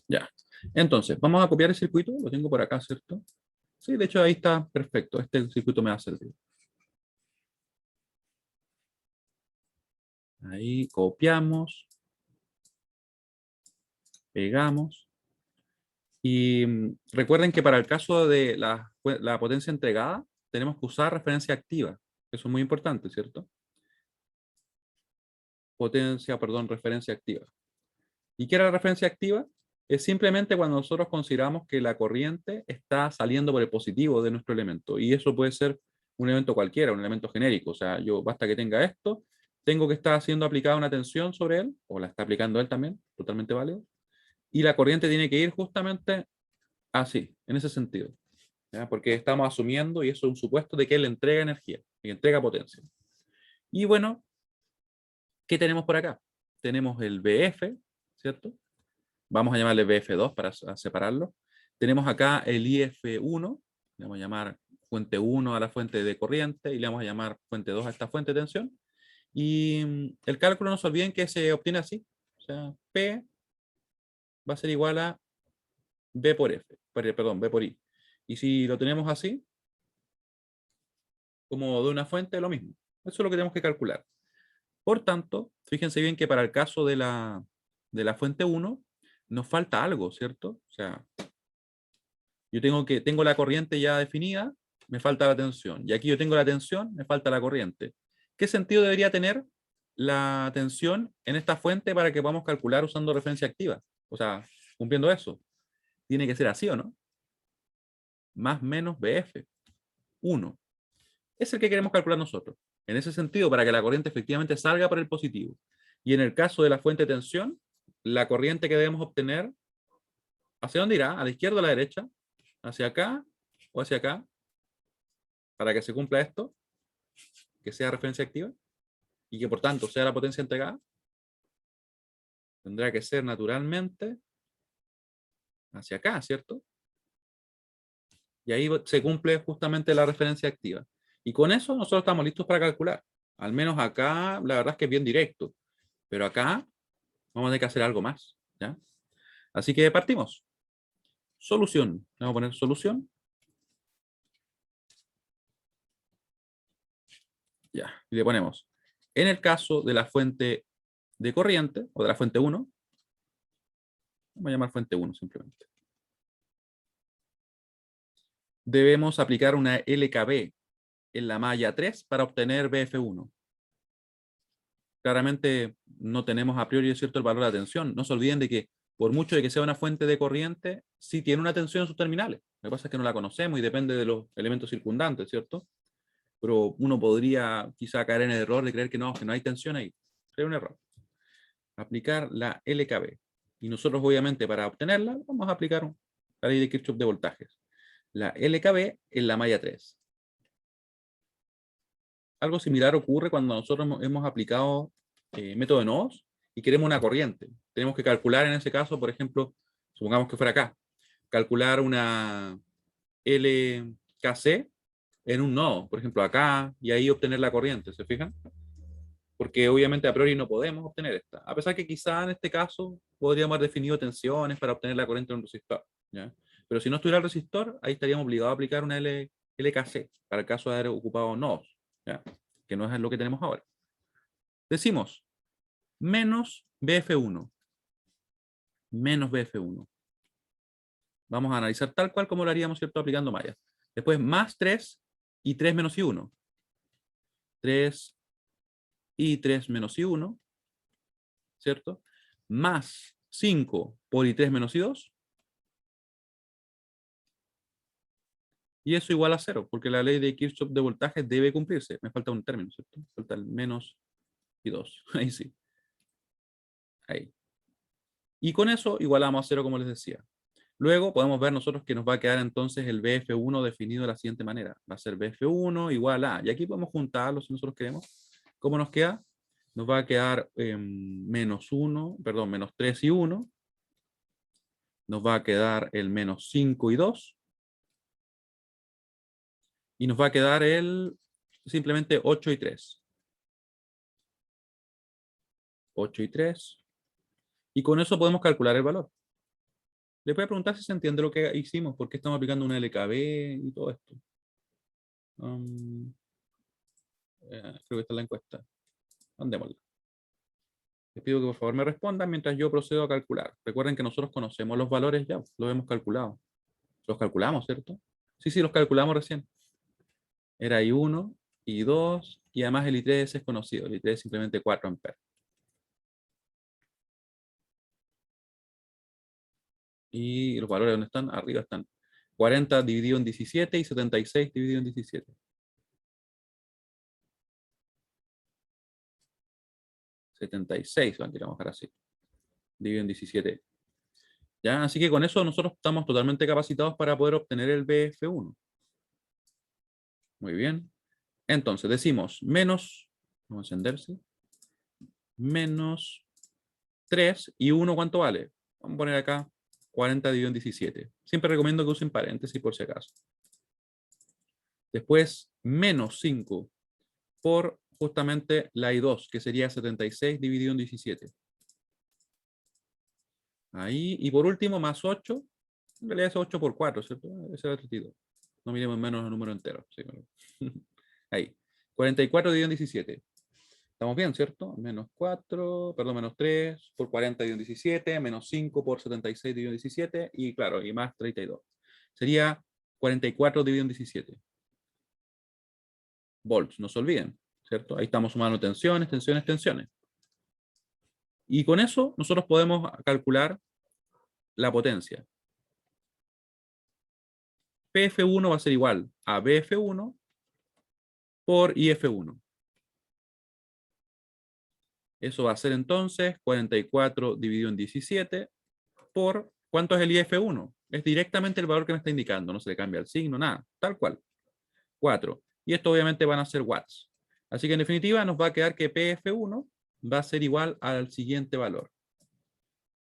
Ya. Entonces, vamos a copiar el circuito. Lo tengo por acá, ¿cierto? Sí, de hecho ahí está perfecto. Este circuito me va a servir. Ahí copiamos. Pegamos. Y recuerden que para el caso de la potencia entregada, tenemos que usar referencia activa. Eso es muy importante, ¿cierto? Referencia activa. ¿Y qué era la referencia activa? Es simplemente cuando nosotros consideramos que la corriente está saliendo por el positivo de nuestro elemento. Y eso puede ser un elemento cualquiera, un elemento genérico. O sea, yo basta que tenga esto, tengo que estar haciendo aplicada una tensión sobre él, o la está aplicando él también, totalmente válido. Y la corriente tiene que ir justamente así, en ese sentido. ¿Ya? Porque estamos asumiendo, y eso es un supuesto, de que él entrega energía, que entrega potencia. Y bueno, ¿qué tenemos por acá? Tenemos el BF, ¿cierto? Vamos a llamarle BF2 para separarlo. Tenemos acá el IF1, le vamos a llamar fuente 1 a la fuente de corriente y le vamos a llamar fuente 2 a esta fuente de tensión. Y el cálculo no se olviden que se obtiene así. O sea, P va a ser igual a B por F, perdón, B por I. Y si lo tenemos así, como de una fuente, lo mismo. Eso es lo que tenemos que calcular. Por tanto, fíjense bien que para el caso de la fuente 1, nos falta algo, ¿cierto? O sea, yo tengo la corriente ya definida, me falta la tensión. Y aquí yo tengo la tensión, me falta la corriente. ¿Qué sentido debería tener la tensión en esta fuente para que podamos calcular usando referencia activa? O sea, cumpliendo eso. Tiene que ser así, ¿o no? Más menos BF. 1. Es el que queremos calcular nosotros. En ese sentido, para que la corriente efectivamente salga por el positivo. Y en el caso de la fuente de tensión, la corriente que debemos obtener, ¿hacia dónde irá? ¿A la izquierda o a la derecha? ¿Hacia acá o hacia acá? Para que se cumpla esto, que sea referencia activa, y que por tanto sea la potencia entregada, tendrá que ser naturalmente hacia acá, ¿cierto? Y ahí se cumple justamente la referencia activa. Y con eso nosotros estamos listos para calcular. Al menos acá, la verdad es que es bien directo. Pero acá vamos a tener que hacer algo más, ¿ya? Así que partimos. Solución. Vamos a poner solución. Ya. Y le ponemos, en el caso de la fuente de corriente, o de la fuente 1, vamos a llamar fuente 1 simplemente. Debemos aplicar una LKB en la malla 3 para obtener BF1. Claramente no tenemos a priori, ¿cierto?, el valor de la tensión. No se olviden de que por mucho de que sea una fuente de corriente, sí tiene una tensión en sus terminales. Lo que pasa es que no la conocemos y depende de los elementos circundantes, ¿cierto? Pero uno podría quizá caer en el error de creer que no hay tensión ahí. Sería un error. Aplicar la LKB. Y nosotros obviamente para obtenerla vamos a aplicar la ley de Kirchhoff de voltajes. La LKB en la malla 3. Algo similar ocurre cuando nosotros hemos aplicado método de nodos y queremos una corriente. Tenemos que calcular en ese caso, por ejemplo, supongamos que fuera acá, calcular una LKC en un nodo, por ejemplo acá, y ahí obtener la corriente, ¿se fijan? Porque obviamente a priori no podemos obtener esta, a pesar que quizá en este caso podríamos haber definido tensiones para obtener la corriente en un resistor, ¿ya? Pero si no estuviera el resistor, ahí estaríamos obligados a aplicar una LKC, para el caso de haber ocupado nodos, ¿ya? Que no es lo que tenemos ahora. Decimos, menos BF1, menos BF1. Vamos a analizar tal cual como lo haríamos, ¿cierto?, aplicando mallas. Después, más 3 y 3 menos I1. 3 y 3 menos I1, ¿cierto? Más 5 por I3 menos I2. Y eso igual a 0, porque la ley de Kirchhoff de voltaje debe cumplirse. Me falta un término, ¿cierto? Falta el menos I2. Ahí sí. Ahí. Y con eso igualamos a 0, como les decía. Luego podemos ver nosotros que nos va a quedar entonces el BF1 definido de la siguiente manera. Va a ser BF1 igual a... Y aquí podemos juntarlo si nosotros queremos. ¿Cómo nos queda? Nos va a quedar menos 1, perdón, menos 3 y 1. Nos va a quedar el menos 5 y 2. Y nos va a quedar el simplemente 8 y 3. 8 y 3. Y con eso podemos calcular el valor. Le voy a preguntar si se entiende lo que hicimos, por qué estamos aplicando una LKB y todo esto. Creo que está en la encuesta. Mandémosla. Les pido que por favor me respondan mientras yo procedo a calcular. Recuerden que nosotros conocemos los valores ya, los hemos calculado. Los calculamos, ¿cierto? Sí, los calculamos recién. Era I1, I2, y además el I3 es conocido. El I3 es simplemente 4 amperes. Y los valores, ¿dónde están? Arriba están. 40 dividido en 17 y 76 dividido en 17. 76, van a dejar así. Dividido en 17. ¿Ya? Así que con eso nosotros estamos totalmente capacitados para poder obtener el BF1. Muy bien. Entonces decimos menos, vamos a encenderse, menos 3 y 1, ¿cuánto vale? Vamos a poner acá 40 dividido en 17. Siempre recomiendo que usen paréntesis por si acaso. Después, menos 5 por justamente la I2, que sería 76 dividido en 17. Ahí, y por último, más 8. En realidad es 8 por 4, ¿cierto? Ese era 32. No miremos menos el número entero. ¿Sí? Ahí. 44 dividido en 17. ¿Estamos bien, cierto? Menos 4, perdón, menos 3 por 40 dividido en 17, menos 5 por 76 dividido en 17, y claro, y más 32. Sería 44 dividido en 17. Volts, no se olviden, ¿cierto? Ahí estamos sumando tensiones, tensiones, tensiones. Y con eso nosotros podemos calcular la potencia. PF1 va a ser igual a BF1 por IF1. Eso va a ser entonces 44 dividido en 17 por, ¿cuánto es el IF1? Es directamente el valor que me está indicando, no se le cambia el signo, nada, tal cual. 4. Y esto obviamente van a ser watts. Así que en definitiva nos va a quedar que PF1 va a ser igual al siguiente valor.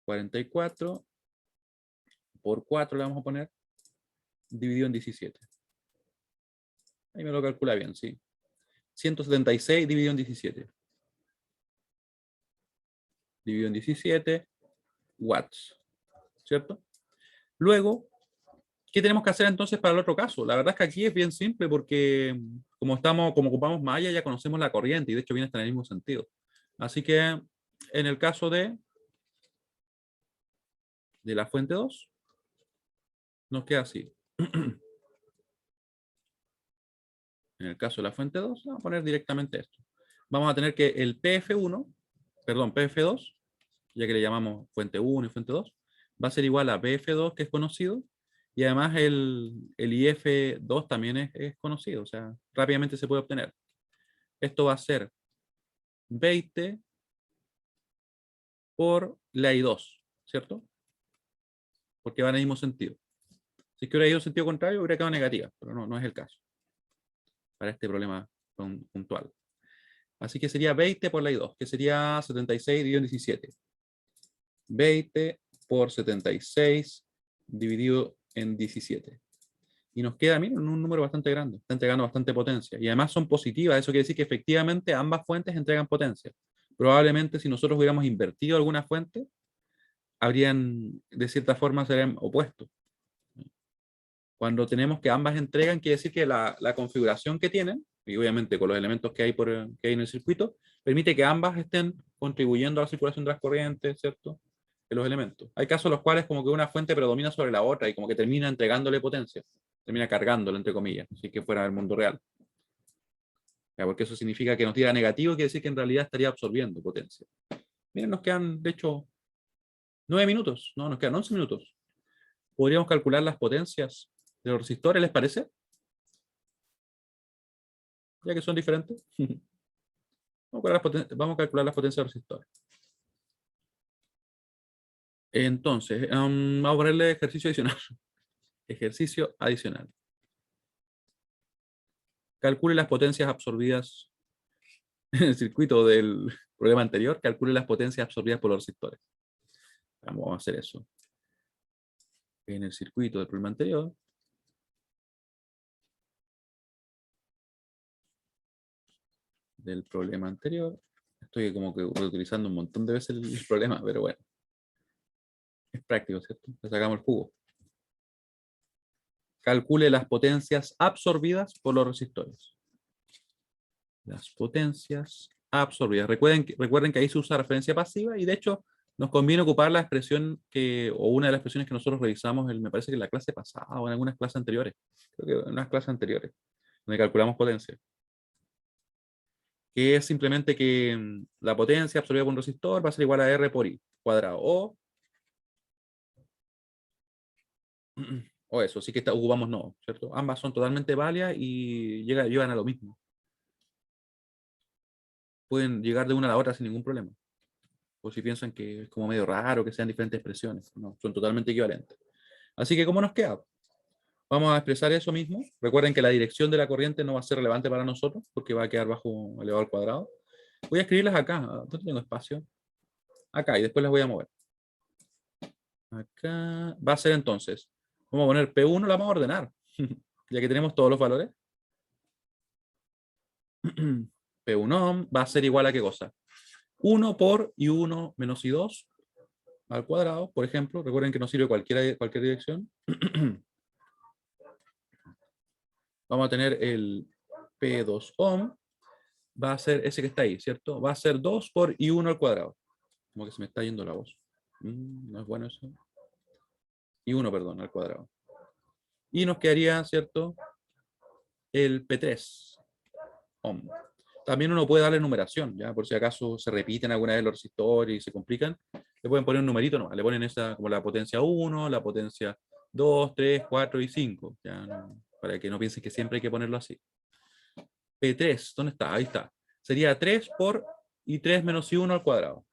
44 por 4 le vamos a poner, dividido en 17. Ahí me lo calcula bien, ¿sí? 176 dividido en 17. Dividido en 17 watts, ¿cierto? Luego, ¿qué tenemos que hacer entonces para el otro caso? La verdad es que aquí es bien simple porque como ocupamos malla, ya conocemos la corriente y de hecho viene hasta en el mismo sentido. Así que en el caso de la fuente 2, nos queda así. En el caso de la fuente 2, vamos a poner directamente esto. Vamos a tener que el PF1, perdón, PF2, ya que le llamamos fuente 1 y fuente 2, va a ser igual a BF2, que es conocido, y además el IF2 también es conocido, o sea, rápidamente se puede obtener. Esto va a ser 20 por la I2, ¿cierto? Porque va en el mismo sentido. Si es que hubiera ido en sentido contrario, hubiera quedado negativa, pero no es el caso para este problema puntual. Así que sería 20 por la I2, que sería 76 dividido en 17. 20 por 76 dividido en 17. Y nos queda, miren, un número bastante grande. Está entregando bastante potencia. Y además son positivas. Eso quiere decir que efectivamente ambas fuentes entregan potencia. Probablemente si nosotros hubiéramos invertido alguna fuente, habrían, de cierta forma, serían opuestos. Cuando tenemos que ambas entregan, quiere decir que la configuración que tienen, y obviamente con los elementos que hay en el circuito, permite que ambas estén contribuyendo a la circulación de las corrientes, ¿cierto? De los elementos. Hay casos en los cuales como que una fuente predomina sobre la otra y como que termina entregándole potencia, termina cargándole, entre comillas, si que fuera el mundo real. Ya, porque eso significa que nos tira negativo, quiere decir que en realidad estaría absorbiendo potencia. Miren, nos quedan, de hecho, 9 minutos, no, nos quedan 11 minutos. Podríamos calcular las potencias de los resistores, ¿les parece? Ya que son diferentes. Vamos a calcular las potencias del resistor. Entonces, vamos a ponerle ejercicio adicional. Ejercicio adicional. Calcule las potencias absorbidas en el circuito del problema anterior. Calcule las potencias absorbidas por los resistores. Vamos a hacer eso. En el circuito del problema anterior. Del problema anterior. Estoy como que utilizando un montón de veces el problema, pero bueno. Es práctico, ¿cierto? Le sacamos el jugo. Calcule las potencias absorbidas por los resistores. Las potencias absorbidas. Recuerden que ahí se usa referencia pasiva y de hecho nos conviene ocupar la expresión o una de las expresiones que nosotros revisamos, me parece que en la clase pasada o en algunas clases anteriores. Creo que en unas clases anteriores, donde calculamos potencia. Que es simplemente que la potencia absorbida por un resistor va a ser igual a R por I cuadrado. O eso, sí que ocupamos no, ¿cierto? Ambas son totalmente válidas y llegan a lo mismo. Pueden llegar de una a la otra sin ningún problema. O si piensan que es como medio raro que sean diferentes expresiones. No, son totalmente equivalentes. Así que, ¿cómo nos queda? Vamos a expresar eso mismo. Recuerden que la dirección de la corriente no va a ser relevante para nosotros porque va a quedar bajo elevado al cuadrado. Voy a escribirlas acá. ¿Dónde tengo espacio? Acá, y después las voy a mover. Acá. Va a ser entonces. Vamos a poner P1, la vamos a ordenar. Ya que tenemos todos los valores. P1 va a ser igual a ¿qué cosa? 1 por I1 menos I2 al cuadrado, por ejemplo. Recuerden que nos sirve cualquier dirección. Vamos a tener el P2 ohm va a ser ese que está ahí, ¿cierto? Va a ser 2 por I1 al cuadrado. Como que se me está yendo la voz. No es bueno eso. I1, perdón, al cuadrado. Y nos quedaría, ¿cierto? El P3 ohm. También uno puede darle numeración, ¿ya? Por si acaso se repiten alguna vez los resistores y se complican, le pueden poner un numerito, no, le ponen esa como la potencia 1, la potencia 2, 3, 4 y 5, ¿ya? No, para que no piensen que siempre hay que ponerlo así. P3, ¿dónde está? Ahí está. Sería 3 por I3 menos I1 al cuadrado.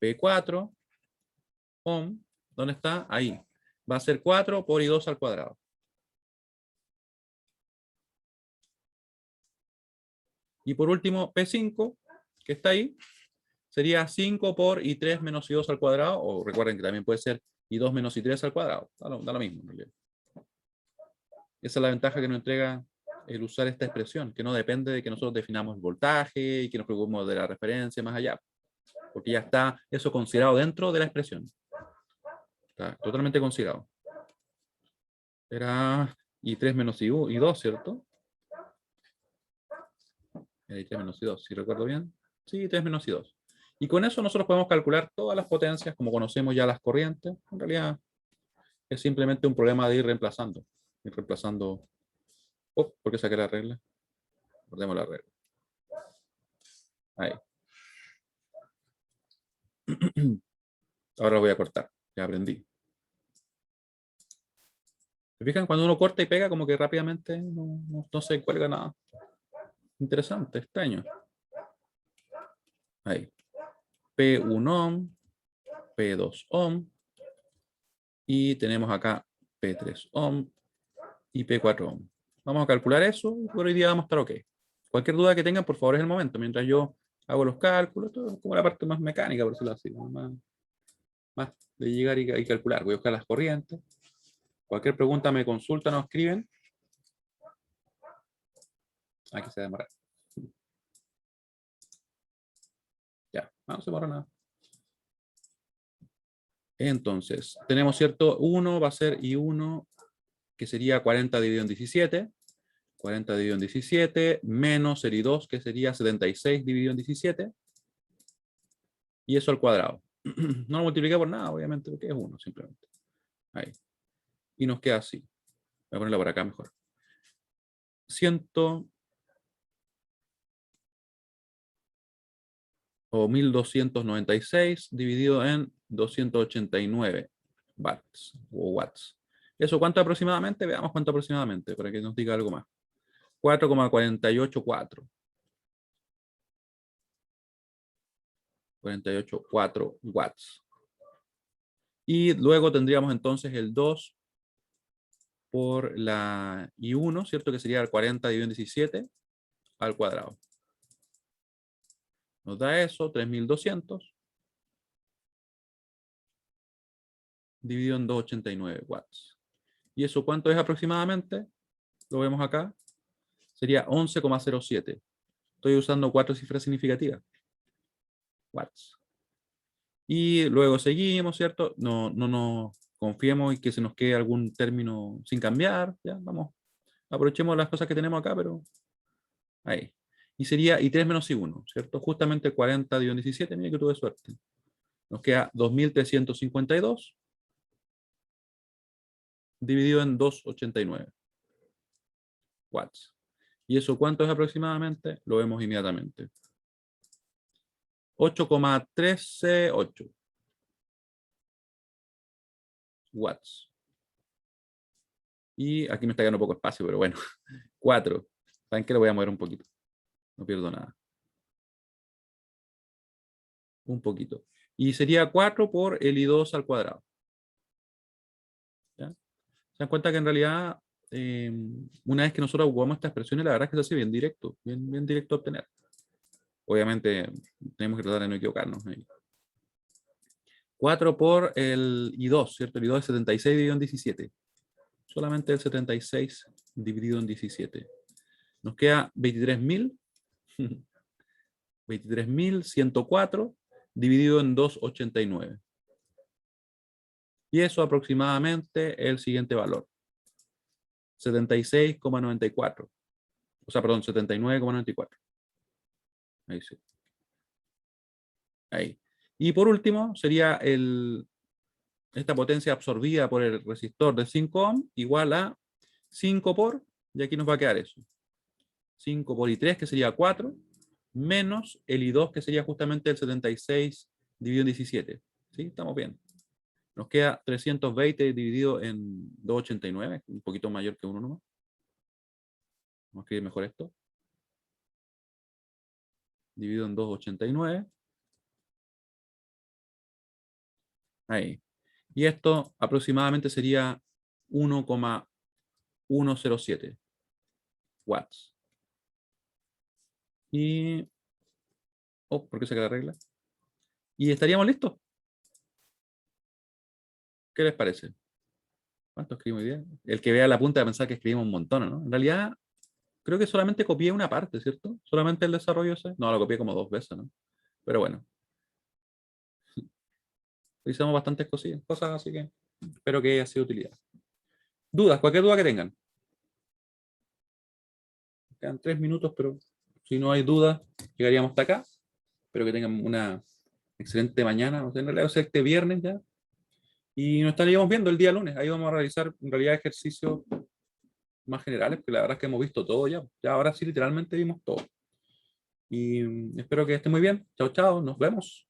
P4 ohm, ¿dónde está? Ahí. Va a ser 4 por I2 al cuadrado. Y por último, P5, que está ahí, sería 5 por I3 menos I2 al cuadrado, o recuerden que también puede ser I2 menos I3 al cuadrado. Da lo mismo, en realidad. Esa es la ventaja que nos entrega el usar esta expresión, que no depende de que nosotros definamos el voltaje y que nos preocupemos de la referencia más allá, porque ya está eso considerado dentro de la expresión. Está totalmente considerado. Era I3 menos I2, ¿cierto? Era I3 menos I2, si recuerdo bien. Sí, I3 menos I2. Y con eso nosotros podemos calcular todas las potencias, como conocemos ya las corrientes. En realidad es simplemente un problema de ir reemplazando. Ir reemplazando. Oh, ¿por qué saqué la regla? Guardemos la regla. Ahí. Ahora lo voy a cortar. Ya aprendí. ¿Se fijan? Cuando uno corta y pega, como que rápidamente no se cuelga nada. Interesante, extraño. Ahí. P1 ohm, P2 ohm, y tenemos acá P3 ohm y P4 ohm. Vamos a calcular eso y por hoy día vamos a estar ok. Cualquier duda que tengan, por favor, es el momento. Mientras yo hago los cálculos, todo es como la parte más mecánica, por decirlo así, más de llegar y calcular. Voy a buscar las corrientes. Cualquier pregunta me consultan o escriben. Aquí se demora. Ya, no se demora nada. Entonces, tenemos cierto, 1 va a ser I1, que sería 40 dividido en 17. 40 dividido en 17, menos el I2, que sería 76 dividido en 17. Y eso al cuadrado. No lo multipliqué por nada, obviamente, porque es 1 simplemente. Ahí. Y nos queda así. Voy a ponerlo por acá mejor. 100 o 1296 dividido en 289 watts o watts. ¿Eso cuánto aproximadamente? Veamos cuánto aproximadamente, para que nos diga algo más. 4,484. 48,4 watts. Y luego tendríamos entonces el 2 por la I1, ¿cierto? Que sería el 40 dividido en 17 al cuadrado. Nos da eso, 3200 dividido en 289 watts. ¿Y eso cuánto es aproximadamente? Lo vemos acá. Sería 11,07. Estoy usando 4 cifras significativas. Watts. Y luego seguimos, ¿cierto? No nos confiemos en que se nos quede algún término sin cambiar. Ya, vamos. Aprovechemos las cosas que tenemos acá, pero ahí. Y sería I3 menos I1, ¿cierto? Justamente 40 dividido en 17, mira que tuve suerte. Nos queda 2352 dividido en 289 watts. ¿Y eso cuánto es aproximadamente? Lo vemos inmediatamente. 8,138 watts. Y aquí me está quedando poco espacio, pero bueno. 4. ¿Saben qué? Lo voy a mover un poquito. No pierdo nada. Un poquito. Y sería 4 por el I2 al cuadrado. ¿Ya? Se dan cuenta que en realidad, una vez que nosotros ocupamos estas expresiones, la verdad es que se hace bien directo, bien directo a obtener. Obviamente, tenemos que tratar de no equivocarnos ahí. 4 por el I2, ¿cierto? El I2 es 76 dividido en 17. Solamente el 76 dividido en 17. Nos queda 23.000. 23.104 dividido en 289. Y eso aproximadamente el siguiente valor. 76,94. O sea, perdón, 79,94. Ahí sí. Ahí. Y por último, sería esta potencia absorbida por el resistor de 5 ohm igual a 5 por, y aquí nos va a quedar eso. 5 por I3, que sería 4, menos el I2, que sería justamente el 76 dividido en 17. ¿Sí? Estamos bien. Nos queda 320 dividido en 289, un poquito mayor que 1 nomás. Vamos a escribir mejor esto. Dividido en 289. Ahí. Y esto aproximadamente sería 1,107 watts. Y... Oh, ¿por qué saca la regla? Y estaríamos listos. ¿Qué les parece? ¿Cuánto escribimos hoy día? El que vea la punta va a pensar que escribimos un montón, ¿no? En realidad, creo que solamente copié una parte, ¿cierto? Solamente el desarrollo ese. No, lo copié como 2 veces, ¿no? Pero bueno, hicimos bastantes cosas, así que espero que haya sido de utilidad. ¿Dudas? Cualquier duda que tengan. Quedan 3 minutos, pero si no hay dudas, llegaríamos hasta acá. Espero que tengan una excelente mañana. O sea, en realidad, este viernes ya. Y nos estaríamos viendo el día lunes. Ahí vamos a realizar en realidad ejercicios más generales, porque la verdad es que hemos visto todo ya. Ya ahora sí, literalmente vimos todo. Y espero que estén muy bien. Chao, chao. Nos vemos.